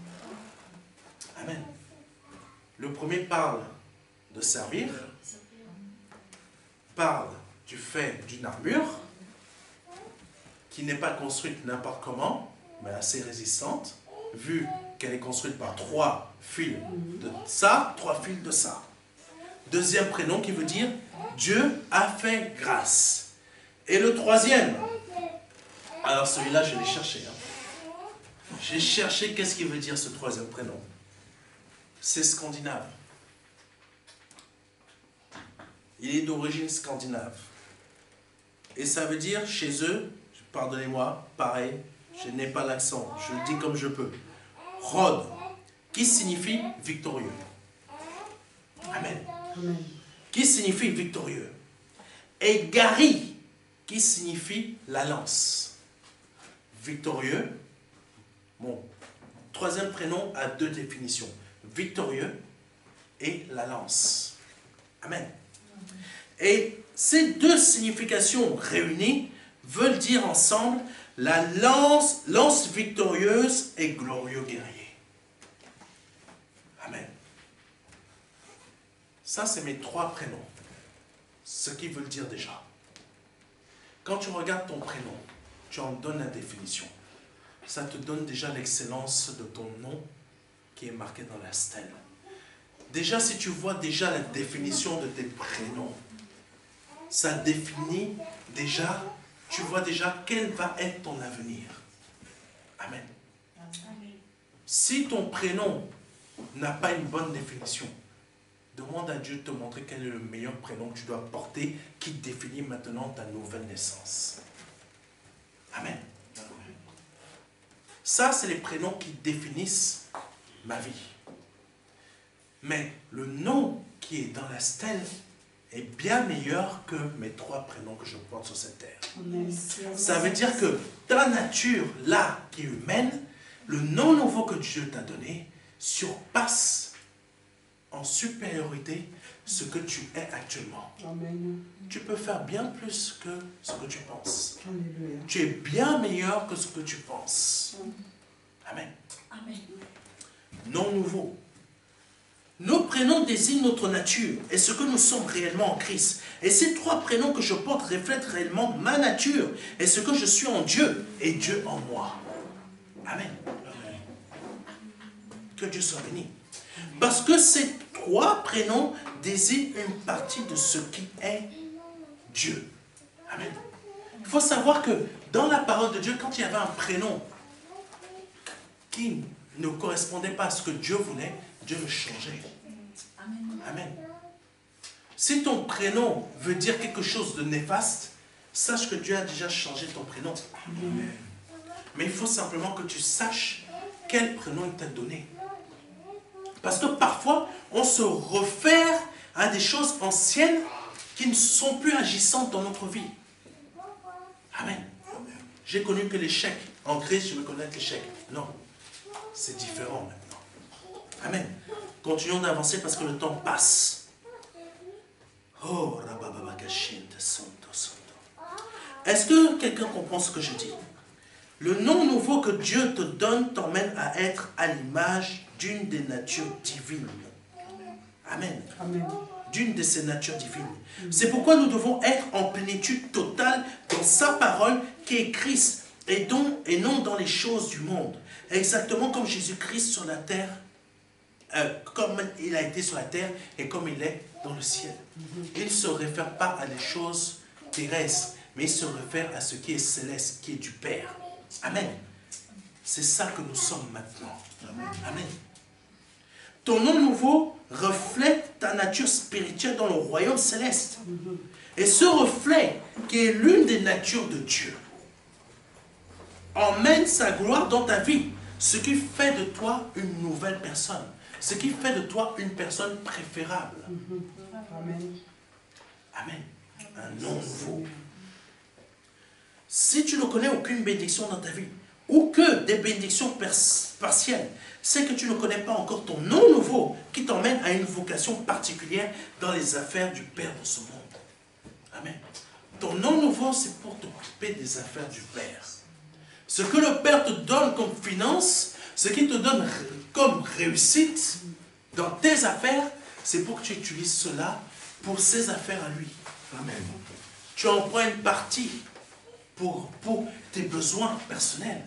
Amen. Le premier parle de servir, parle du fait d'une armure qui n'est pas construite n'importe comment, mais assez résistante, vu qu'elle est construite par 3 fils de ça, 3 fils de ça. Deuxième prénom qui veut dire Dieu a fait grâce. Et le troisième, alors celui-là je l'ai cherché. J'ai cherché qu'est-ce qu'il veut dire ce troisième prénom. C'est scandinave. Il est d'origine scandinave. Et ça veut dire chez eux, pardonnez-moi, pareil, je n'ai pas l'accent, je le dis comme je peux. Rod, qui signifie victorieux. Amen. Amen. Qui signifie victorieux. Et Gari, qui signifie la lance. Victorieux. Mon troisième prénom a 2 définitions. Victorieux et la lance. Amen. Et ces 2 significations réunies veulent dire ensemble la lance victorieuse et glorieux guerrier. Amen. Ça, c'est mes 3 prénoms. Ce qu'ils veulent dire déjà. Quand tu regardes ton prénom, tu en donnes la définition. Ça te donne déjà l'excellence de ton nom qui est marqué dans la stèle. Déjà, si tu vois déjà la définition de tes prénoms, ça définit déjà, tu vois déjà quel va être ton avenir. Amen. Si ton prénom n'a pas une bonne définition, demande à Dieu de te montrer quel est le meilleur prénom que tu dois porter qui définit maintenant ta nouvelle naissance. Amen. Ça, c'est les prénoms qui définissent ma vie. Mais le nom qui est dans la stèle est bien meilleur que mes 3 prénoms que je porte sur cette terre. Amen. Ça veut dire que ta nature, là, qui est humaine, le nom nouveau que Dieu t'a donné surpasse en supériorité ce que tu es actuellement. Amen. Tu peux faire bien plus que ce que tu penses. Alléluia. Tu es bien meilleur que ce que tu penses. Amen. Amen. Nom nouveau. Nos prénoms désignent notre nature et ce que nous sommes réellement en Christ. Et ces 3 prénoms que je porte reflètent réellement ma nature et ce que je suis en Dieu et Dieu en moi. Amen. Que Dieu soit béni. Parce que ces 3 prénoms désignent une partie de ce qui est Dieu. Amen. Il faut savoir que dans la parole de Dieu, quand il y avait un prénom qui ne correspondait pas à ce que Dieu voulait, Dieu le changeait. Amen. Si ton prénom veut dire quelque chose de néfaste, sache que Dieu a déjà changé ton prénom. Amen. Mais il faut simplement que tu saches quel prénom il t'a donné. Parce que parfois, on se réfère à des choses anciennes qui ne sont plus agissantes dans notre vie. Amen. J'ai connu que l'échec. En Christ, je veux connaître l'échec. Non. C'est différent maintenant. Amen. Continuons d'avancer parce que le temps passe. Oh, est-ce que quelqu'un comprend ce que je dis? Le nom nouveau que Dieu te donne t'emmène à être à l'image d'une des natures divines. Amen. Amen. D'une de ces natures divines. C'est pourquoi nous devons être en plénitude totale dans sa parole qui est Christ et non dans les choses du monde. Exactement comme Jésus-Christ sur la terre, comme il a été sur la terre et comme il est dans le ciel. Il ne se réfère pas à des choses terrestres, mais il se réfère à ce qui est céleste, qui est du Père. Amen. C'est ça que nous sommes maintenant. Amen. Ton nom nouveau reflète ta nature spirituelle dans le royaume céleste. Et ce reflet, qui est l'une des natures de Dieu, emmène sa gloire dans ta vie. Ce qui fait de toi une nouvelle personne. Ce qui fait de toi une personne préférable. Amen. Amen. Un nom nouveau. Si tu ne connais aucune bénédiction dans ta vie, ou que des bénédictions partielles, c'est que tu ne connais pas encore ton nom nouveau qui t'emmène à une vocation particulière dans les affaires du Père de ce monde. Amen. Ton nom nouveau, c'est pour t'occuper des affaires du Père. Ce que le Père te donne comme finance, ce qu'il te donne comme réussite dans tes affaires, c'est pour que tu utilises cela pour ses affaires à lui. Amen. Tu en prends une partie pour tes besoins personnels.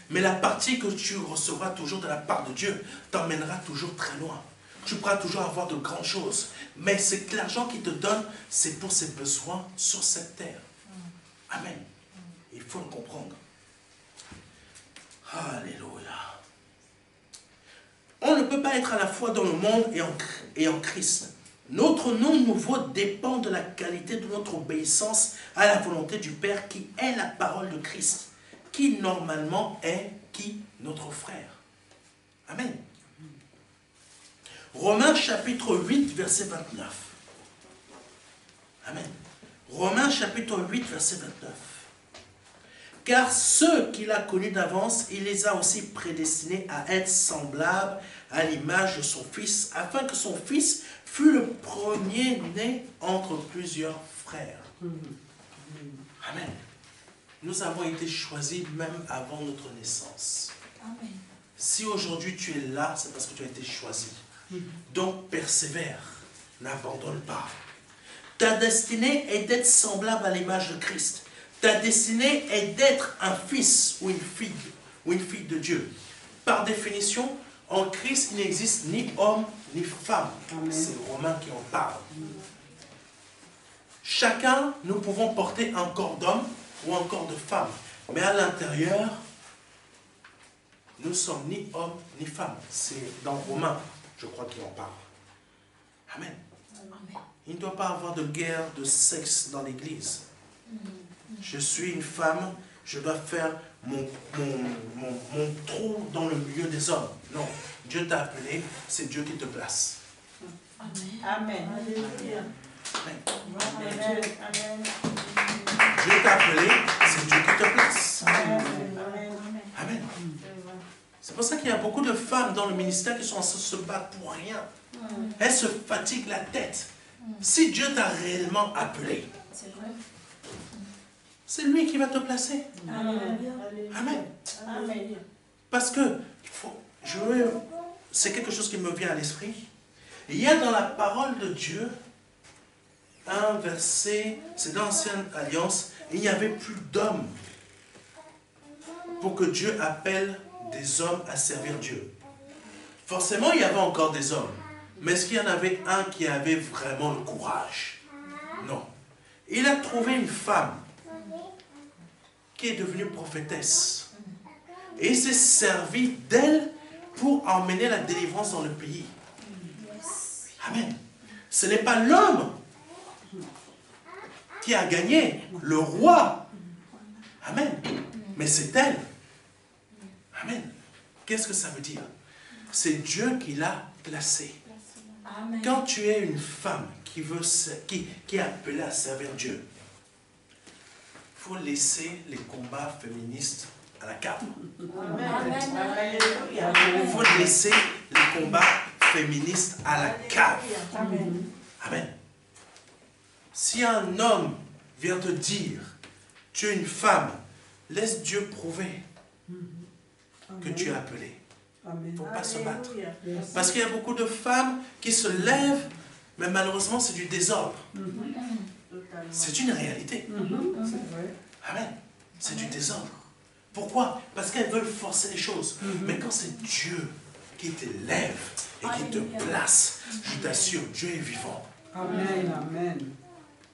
Mais la partie que tu recevras toujours de la part de Dieu t'emmènera toujours très loin. Tu pourras toujours avoir de grandes choses. Mais c'est que l'argent qu'il te donne, c'est pour ses besoins sur cette terre. Amen. Il faut le comprendre. Alléluia. On ne peut pas être à la fois dans le monde et en Christ. Notre nom nouveau dépend de la qualité de notre obéissance à la volonté du Père qui est la parole de Christ, qui normalement est notre frère. Amen. Romains chapitre 8, verset 29. Amen. Romains chapitre 8, verset 29. Car ceux qu'il a connus d'avance, il les a aussi prédestinés à être semblables à l'image de son Fils, afin que son Fils fût le premier-né entre plusieurs frères. Amen. Nous avons été choisis même avant notre naissance. Amen. Si aujourd'hui tu es là, c'est parce que tu as été choisi. Donc persévère, n'abandonne pas. Ta destinée est d'être semblable à l'image de Christ. Ta destinée est d'être un fils ou une fille de Dieu. Par définition, en Christ, il n'existe ni homme ni femme. C'est Romains qui en parle. Chacun, nous pouvons porter un corps d'homme ou un corps de femme. Mais à l'intérieur, nous ne sommes ni hommes ni femmes. C'est dans Romains, je crois qu'il en parle. Amen. Il ne doit pas avoir de guerre de sexe dans l'Église. Je suis une femme, je dois faire mon trou dans le milieu des hommes. Non, Dieu t'a appelé, c'est Dieu qui te place. Amen. Amen. Dieu t'a appelé, c'est Dieu qui te place. Amen. C'est pour ça qu'il y a beaucoup de femmes dans le ministère qui sont en train de se battre pour rien. Elles se fatiguent la tête. Si Dieu t'a réellement appelé, c'est lui qui va te placer. Amen. Amen. Parce que c'est quelque chose qui me vient à l'esprit. Il y a dans la parole de Dieu un verset, c'est dans l'Ancienne Alliance, il n'y avait plus d'hommes pour que Dieu appelle des hommes à servir Dieu. Forcément, il y avait encore des hommes. Mais est-ce qu'il y en avait un qui avait vraiment le courage? Non. Il a trouvé une femme qui est devenue prophétesse. Et il s'est servi d'elle pour emmener la délivrance dans le pays. Amen. Ce n'est pas l'homme qui a gagné, le roi. Amen. Mais c'est elle. Amen. Qu'est-ce que ça veut dire? C'est Dieu qui l'a placée. Quand tu es une femme qui est appelée à servir Dieu, il faut laisser les combats féministes à la cave. Il faut laisser les combats féministes à la cave. Amen. Si un homme vient te dire, tu es une femme, laisse Dieu prouver que tu es appelé. Il ne faut pas se battre. Parce qu'il y a beaucoup de femmes qui se lèvent, mais malheureusement c'est du désordre. C'est une réalité. Amen. C'est du désordre. Pourquoi? Parce qu'elles veulent forcer les choses. Mais quand c'est Dieu qui t'élève et qui te place, je t'assure, Dieu est vivant. Amen. Amen.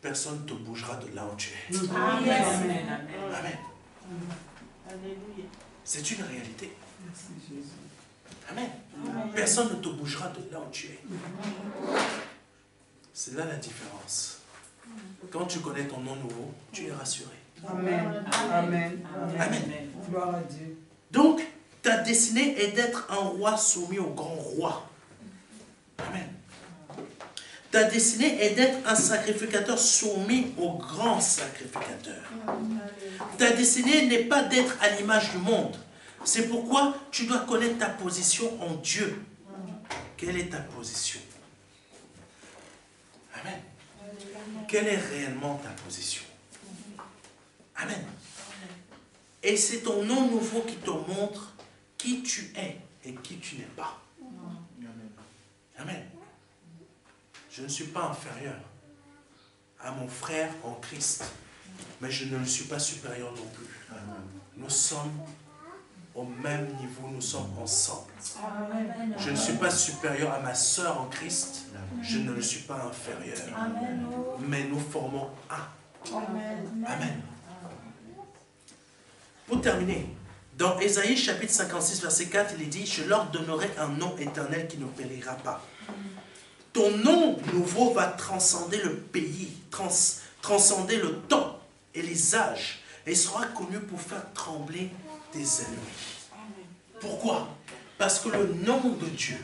Personne ne te bougera de là où tu es. Amen. Amen. Alléluia. C'est une réalité. Merci Jésus. Amen. Personne ne te bougera de là où tu es. C'est là la différence. Quand tu connais ton nom nouveau, tu es rassuré. Amen. Amen. Amen. Gloire à Dieu. Donc, ta destinée est d'être un roi soumis au grand roi. Amen. Ta destinée est d'être un sacrificateur soumis au grand sacrificateur. Ta destinée n'est pas d'être à l'image du monde. C'est pourquoi tu dois connaître ta position en Dieu. Quelle est ta position? Amen. Quelle est réellement ta position? Amen. Et c'est ton nom nouveau qui te montre qui tu es et qui tu n'es pas. Amen. Je ne suis pas inférieur à mon frère en Christ, mais je ne le suis pas supérieur non plus. Nous sommes au même niveau, nous sommes ensemble. Je ne suis pas supérieur à ma sœur en Christ, je ne le suis pas inférieur. Mais nous formons un. Amen. Pour terminer, dans Ésaïe chapitre 56, verset 4, il est dit « Je leur donnerai un nom éternel qui ne périra pas. » Ton nom nouveau va transcender le pays, transcender le temps et les âges, et sera connu pour faire trembler tes ennemis. Pourquoi? Parce que le nom de Dieu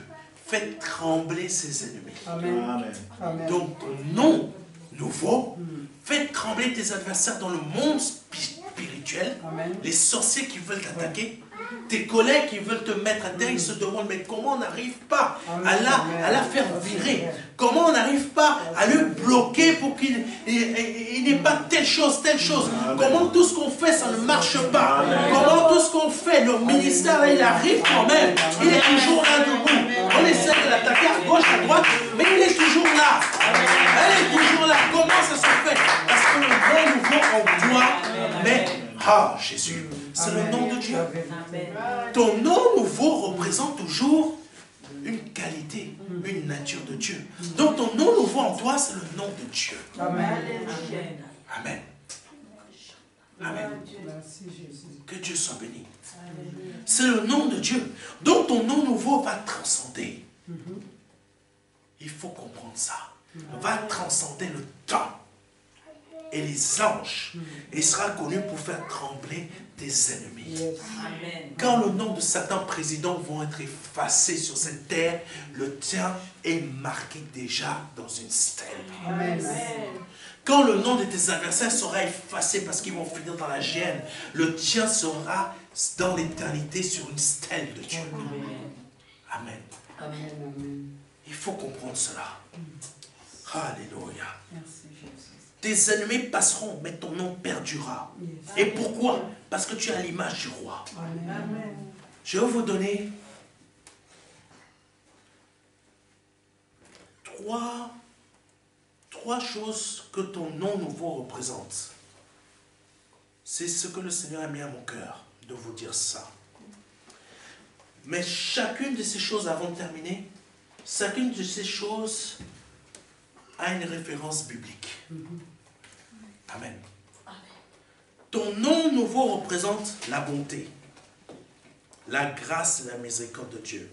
fait trembler ses ennemis. Amen. Amen. Donc ton nom nouveau fait trembler tes adversaires dans le monde spirituel. Amen. Les sorciers qui veulent t'attaquer, tes collègues qui veulent te mettre à terre, ils se demandent mais comment on n'arrive pas à la faire virer? Comment on n'arrive pas à le bloquer pour qu'il n'ait pas telle chose, telle chose? Comment tout ce qu'on fait, ça ne marche pas? Comment tout ce qu'on fait, le ministère, là, il arrive quand même. Il est toujours là debout. On essaie de l'attaquer à gauche, à droite, mais il est toujours là. Elle est toujours là. Comment ça se fait? Parce que le nom nouveau en toi, mais, Jésus, c'est le nom de Dieu. Ton nom nouveau représente toujours une qualité, une nature de Dieu. Donc ton nom nouveau en toi, c'est le nom de Dieu. Amen. Amen. Amen. Merci Jésus. Que Dieu soit béni. C'est le nom de Dieu. Donc ton nom nouveau va transcender. Il faut comprendre ça. Va transcender le temps et les anges, et sera connu pour faire trembler tes ennemis. Amen. Quand le nom de certains présidents vont être effacés sur cette terre, le tien est marqué déjà dans une stèle. Amen. Quand le nom de tes adversaires sera effacé parce qu'ils vont finir dans la géhenne, le tien sera dans l'éternité sur une stèle de Dieu. Amen. Amen. Amen. Il faut comprendre cela. Alléluia. Merci Jésus. Tes ennemis passeront, mais ton nom perdurera. Et pourquoi? Parce que tu es à l'image du roi. Amen. Je vais vous donner trois choses que ton nom nouveau représente. C'est ce que le Seigneur a mis à mon cœur, de vous dire ça. Mais chacune de ces choses, avant de terminer, chacune de ces choses a une référence biblique. Amen. Ton nom nouveau représente la bonté, la grâce et la miséricorde de Dieu.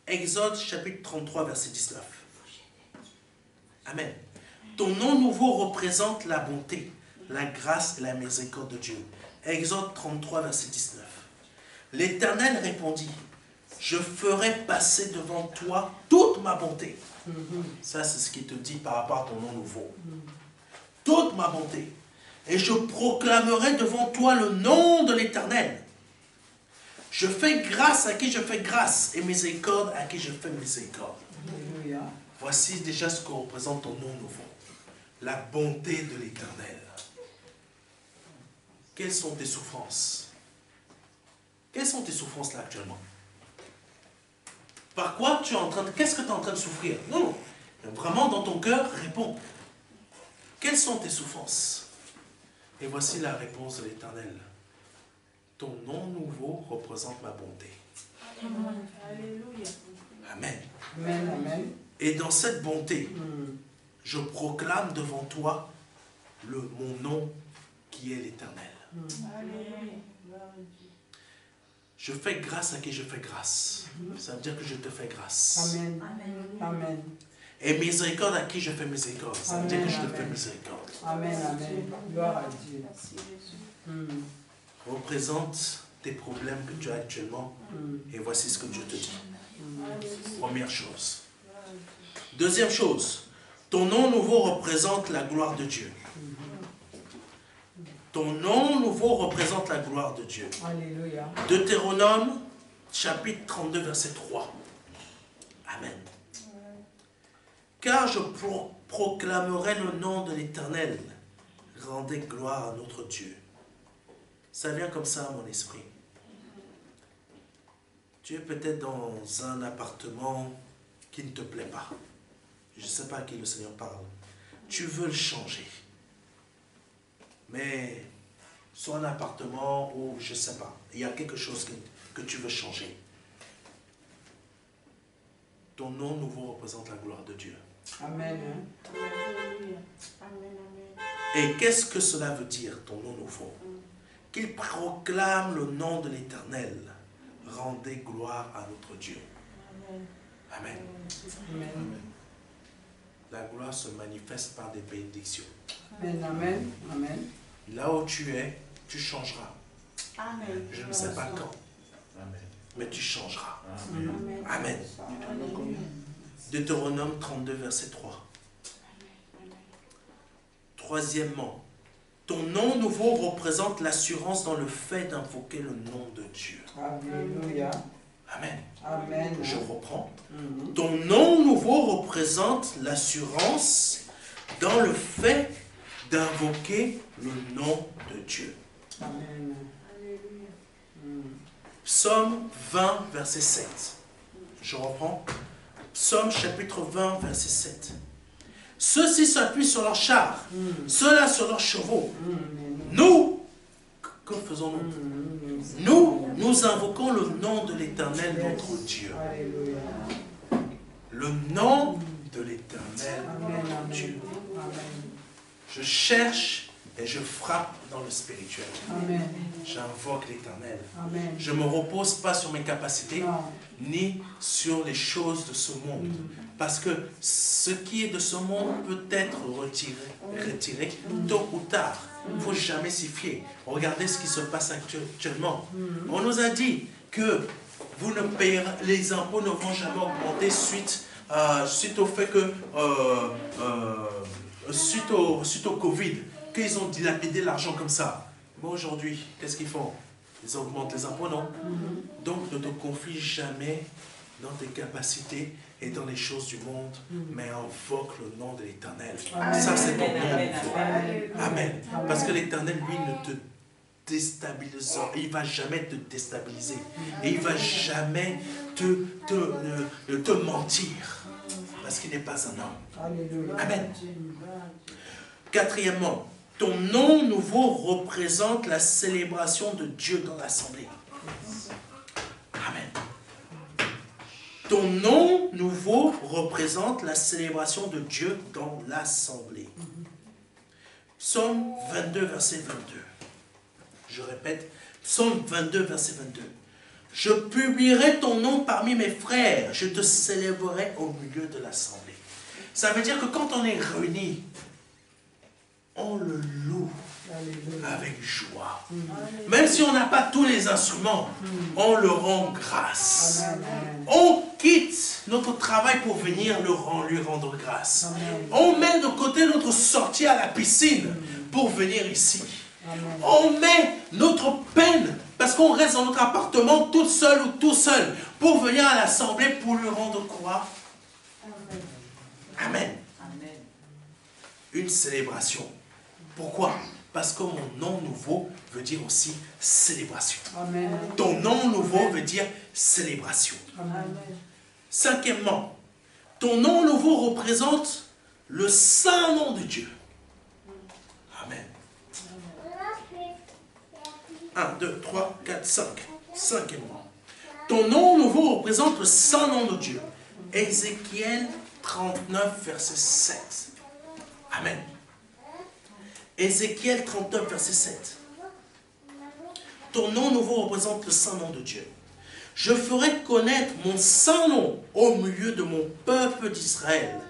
Exode chapitre 33, verset 19. Amen. Ton nom nouveau représente la bonté, la grâce et la miséricorde de Dieu. Exode 33, verset 19. L'Éternel répondit, je ferai passer devant toi toute ma bonté. Ça, c'est ce qu'il te dit par rapport à ton nom nouveau. Toute ma bonté. Et je proclamerai devant toi le nom de l'Éternel. Je fais grâce à qui je fais grâce et miséricorde à qui je fais miséricorde. Alléluia. Voici déjà ce que représente ton nom nouveau. La bonté de l'Éternel. Quelles sont tes souffrances? Quelles sont tes souffrances là actuellement? Par quoi tu es en train de... Qu'est-ce que tu es en train de souffrir? Non, vraiment dans ton cœur, réponds. Quelles sont tes souffrances? Et voici la réponse de l'Éternel. Ton nom nouveau représente ma bonté. Alléluia. Amen. Amen. Amen. Et dans cette bonté, je proclame devant toi mon nom qui est l'Éternel. Alléluia. Je fais grâce à qui je fais grâce. Ça veut dire que je te fais grâce. Amen. Amen. Et miséricorde à qui je fais miséricorde. Ça veut dire que je te fais miséricorde. Amen. Amen. Gloire à Dieu. représente tes problèmes que tu as actuellement. Et voici ce que Dieu te dit. Première chose. Deuxième chose, ton nom nouveau représente la gloire de Dieu. Ton nom nouveau représente la gloire de Dieu. Alléluia. Deutéronome, chapitre 32, verset 3. Amen. Car je proclamerai le nom de l'Éternel. Rendez gloire à notre Dieu. Ça vient comme ça à mon esprit. Tu es peut-être dans un appartement qui ne te plaît pas. Je ne sais pas à qui le Seigneur parle. Tu veux le changer. Mais soit un appartement ou je ne sais pas. Il y a quelque chose que tu veux changer. Ton nom nouveau représente la gloire de Dieu. Amen. Et qu'est-ce que cela veut dire, ton nom nouveau? Qu'il proclame le nom de l'Éternel. Rendez gloire à notre Dieu. Amen. Amen. La gloire se manifeste par des bénédictions. Amen. Amen. Amen. Là où tu es, tu changeras. Amen. Je ne sais pas quand, mais tu changeras. Amen. Deutéronome 32, verset 3. Troisièmement, ton nom nouveau représente l'assurance dans le fait d'invoquer le nom de Dieu. Alléluia. Amen. Amen. Je reprends. Ton nom nouveau représente l'assurance dans le fait d'invoquer le nom de Dieu. Amen. Psaume 20, verset 7. Je reprends. Psaume chapitre 20, verset 7. Ceux-ci s'appuient sur leurs chars, ceux-là sur leurs chevaux. Nous, que faisons-nous? Nous invoquons le nom de l'Éternel, notre Dieu. Alléluia. Le nom de l'Éternel, Amen. notre Dieu. Amen. Je cherche et je frappe dans le spirituel. Amen. J'invoque l'Éternel. Amen. Je ne me repose pas sur mes capacités, Non. ni sur les choses de ce monde. Parce que ce qui est de ce monde peut être retiré tôt ou tard. Il ne faut jamais s'y fier. Regardez ce qui se passe actuellement. On nous a dit que vous ne payerez, les impôts ne vont jamais augmenter suite au fait que, suite au Covid, qu'ils ont dilapidé l'argent comme ça. Mais aujourd'hui, qu'est-ce qu'ils font? Ils augmentent les impôts, non? Donc ne te confie jamais dans tes capacités et dans les choses du monde, mais invoque le nom de l'Éternel. Ça, c'est ton nom. Amen. Parce que l'Éternel, lui, ne te déstabilise. Il ne va jamais te déstabiliser. Et il ne va jamais te mentir. Parce qu'il n'est pas un homme. Alléluia. Amen. Quatrièmement, ton nom nouveau représente la célébration de Dieu dans l'assemblée. Amen. Ton nom nouveau représente la célébration de Dieu dans l'assemblée. Psaume 22, verset 22. Je répète, Psaume 22, verset 22. Je publierai ton nom parmi mes frères, je te célébrerai au milieu de l'assemblée. Ça veut dire que quand on est réunis, on le loue avec joie. Même si on n'a pas tous les instruments, on le rend grâce. On quitte notre travail pour venir lui rendre grâce. On met de côté notre sortie à la piscine pour venir ici. On met notre peine, parce qu'on reste dans notre appartement toute seule ou tout seul, pour venir à l'assemblée pour lui rendre quoi? Amen. Une célébration. Pourquoi? Parce que mon nom nouveau veut dire aussi célébration. Amen. Ton nom nouveau veut dire célébration. Amen. Cinquièmement, ton nom nouveau représente le saint nom de Dieu. Amen. 1, 2, 3, 4, 5. Cinquièmement, ton nom nouveau représente le saint nom de Dieu. Ézéchiel 39, verset 7. Amen. Ézéchiel 39, verset 7. Ton nom nouveau représente le saint nom de Dieu. Je ferai connaître mon saint nom au milieu de mon peuple d'Israël,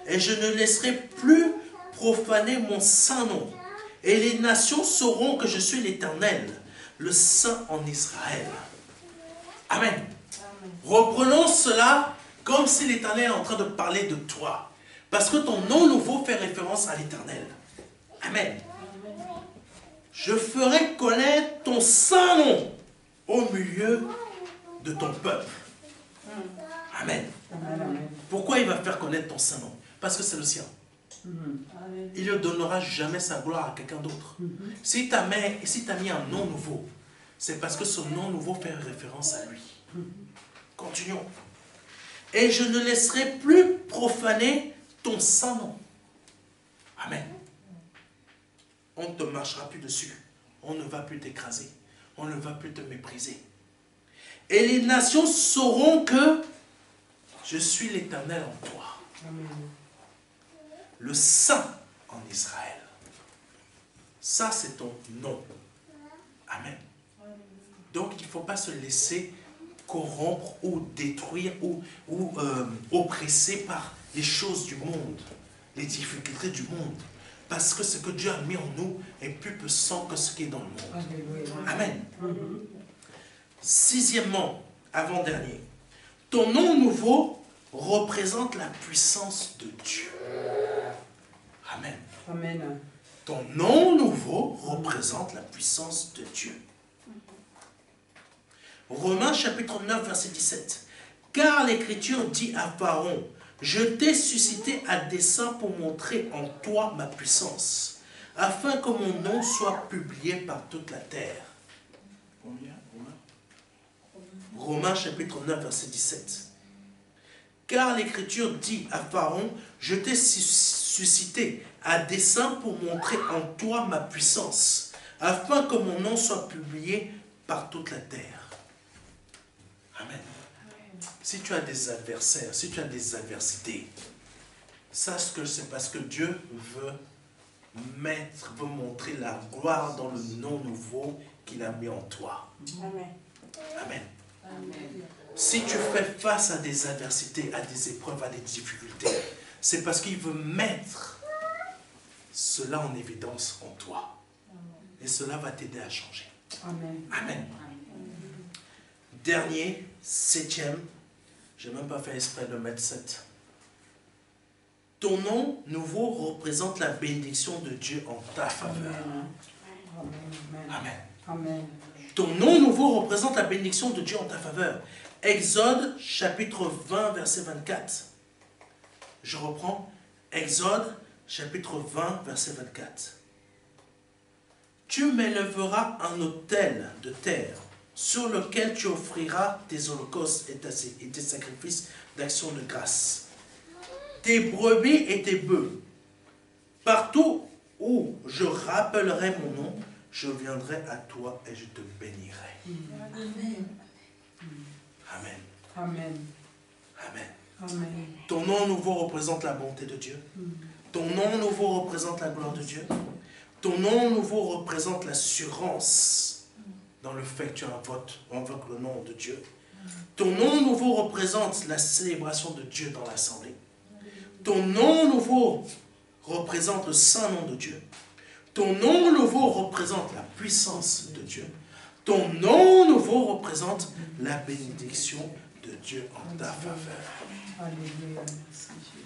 et je ne laisserai plus profaner mon saint nom. Et les nations sauront que je suis l'Éternel, le Saint en Israël. Amen. Reprenons cela comme si l'Éternel est en train de parler de toi. Parce que ton nom nouveau fait référence à l'Éternel. Amen. Je ferai connaître ton saint nom au milieu de ton peuple. Amen. Pourquoi il va faire connaître ton saint nom? Parce que c'est le sien. Il ne donnera jamais sa gloire à quelqu'un d'autre. Si tu as mis un nom nouveau, c'est parce que ce nom nouveau fait référence à lui. Continuons. Et je ne laisserai plus profaner ton saint nom. Amen. On ne te marchera plus dessus. On ne va plus t'écraser. On ne va plus te mépriser. Et les nations sauront que je suis l'Éternel en toi. Amen. Le Saint en Israël. Ça, c'est ton nom. Amen. Donc, il ne faut pas se laisser corrompre ou détruire ou oppresser par les choses du monde, les difficultés du monde. Parce que ce que Dieu a mis en nous est plus puissant que ce qui est dans le monde. Amen. Sixièmement, avant-dernier, ton nom nouveau représente la puissance de Dieu. Amen. Amen. Ton nom nouveau représente la puissance de Dieu. Romains chapitre 9, verset 17. Car l'Écriture dit à Pharaon, je t'ai suscité à dessein pour montrer en toi ma puissance, afin que mon nom soit publié par toute la terre. Combien? Romains chapitre 9, verset 17. Car l'Écriture dit à Pharaon, je t'ai suscité à dessein pour montrer en toi ma puissance, afin que mon nom soit publié par toute la terre. Amen. Si tu as des adversaires, si tu as des adversités, sache que c'est parce que Dieu veut montrer la gloire dans le nom nouveau qu'il a mis en toi. Amen. Amen. Si tu fais face à des adversités, à des épreuves, à des difficultés, c'est parce qu'il veut mettre cela en évidence en toi. Et cela va t'aider à changer. Amen. Amen. Dernier, septième, je n'ai même pas fait exprès de mettre 7. Ton nom nouveau représente la bénédiction de Dieu en ta faveur. Amen. Amen. Ton nom nouveau représente la bénédiction de Dieu en ta faveur. Exode chapitre 20, verset 24. Je reprends. Exode chapitre 20, verset 24. Tu m'élèveras un autel de terre sur lequel tu offriras tes holocaustes et tes sacrifices d'action de grâce, tes brebis et tes bœufs. Partout où je rappellerai mon nom, je viendrai à toi et je te bénirai. Amen. Amen. Amen. Amen. Amen. Ton nom nouveau représente la bonté de Dieu. Ton nom nouveau représente la gloire de Dieu. Ton nom nouveau représente l'assurance dans le fait que tu invoques le nom de Dieu. Ton nom nouveau représente la célébration de Dieu dans l'assemblée. Ton nom nouveau représente le saint nom de Dieu. Ton nom nouveau représente la puissance de Dieu. Ton nom nouveau représente la bénédiction de Dieu en ta faveur. Alléluia.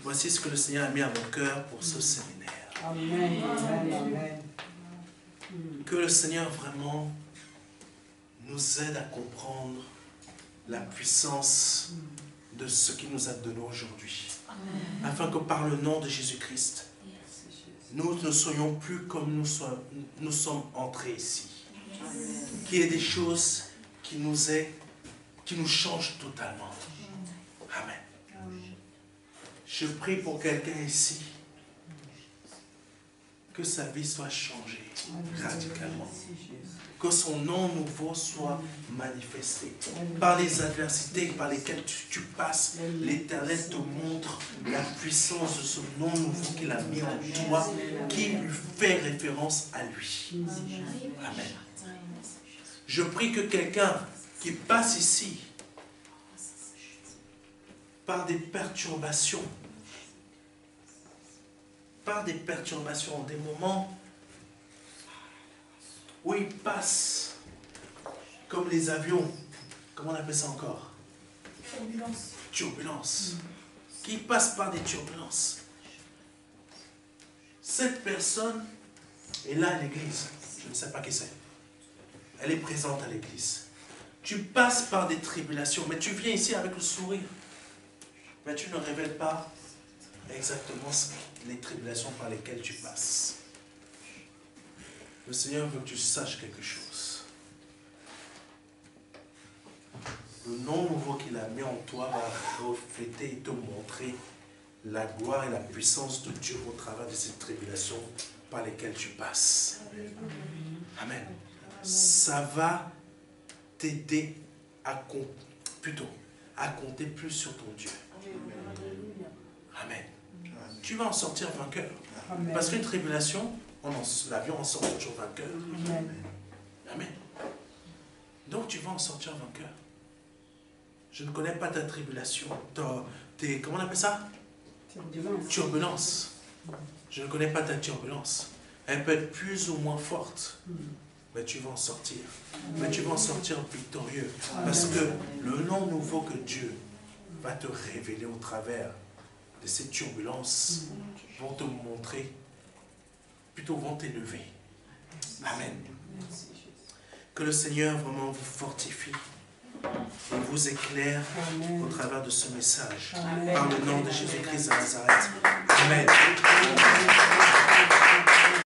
Voici ce que le Seigneur a mis à mon cœur pour ce séminaire. Amen. Amen. Amen. Que le Seigneur vraiment nous aide à comprendre la puissance de ce qu'il nous a donné aujourd'hui. Afin que par le nom de Jésus-Christ, nous ne soyons plus comme nous sommes entrés ici. Qu'il y ait des choses qui nous changent totalement. Amen. Je prie pour quelqu'un ici que sa vie soit changée radicalement. Que son nom nouveau soit manifesté. Par les adversités par lesquelles tu passes, l'Éternel te montre la puissance de ce nom nouveau qu'il a mis en toi, qui lui fait référence à lui. Amen. Je prie que quelqu'un qui passe ici par des perturbations, des moments où il passe comme les avions, comment on appelle ça encore? Turbulence. Turbulence. Qui passe par des turbulences. Cette personne est là à l'église. Je ne sais pas qui c'est. Elle est présente à l'église. Tu passes par des tribulations, mais tu viens ici avec le sourire. Mais tu ne révèles pas exactement les tribulations par lesquelles tu passes. Le Seigneur veut que tu saches quelque chose. Le nom nouveau qu'il a mis en toi va refléter et te montrer la gloire et la puissance de Dieu au travers de ces tribulations par lesquelles tu passes. Amen. Ça va t'aider à compter plus sur ton Dieu. Amen. Tu vas en sortir vainqueur. Amen. Parce qu'une tribulation, l'avion en sort toujours vainqueur. Amen. Amen. Donc tu vas en sortir vainqueur. Je ne connais pas ta tribulation. Comment on appelle ça? Turbulence. Turbulence. Je ne connais pas ta turbulence. Elle peut être plus ou moins forte. Mais tu vas en sortir. Mais tu vas en sortir victorieux. Parce que le nom nouveau que Dieu va te révéler au travers de ces turbulences vont te montrer, plutôt vont t'élever. Amen. Que le Seigneur vraiment vous fortifie et vous éclaire au travers de ce message. Par le nom de Jésus-Christ de Nazareth. Amen.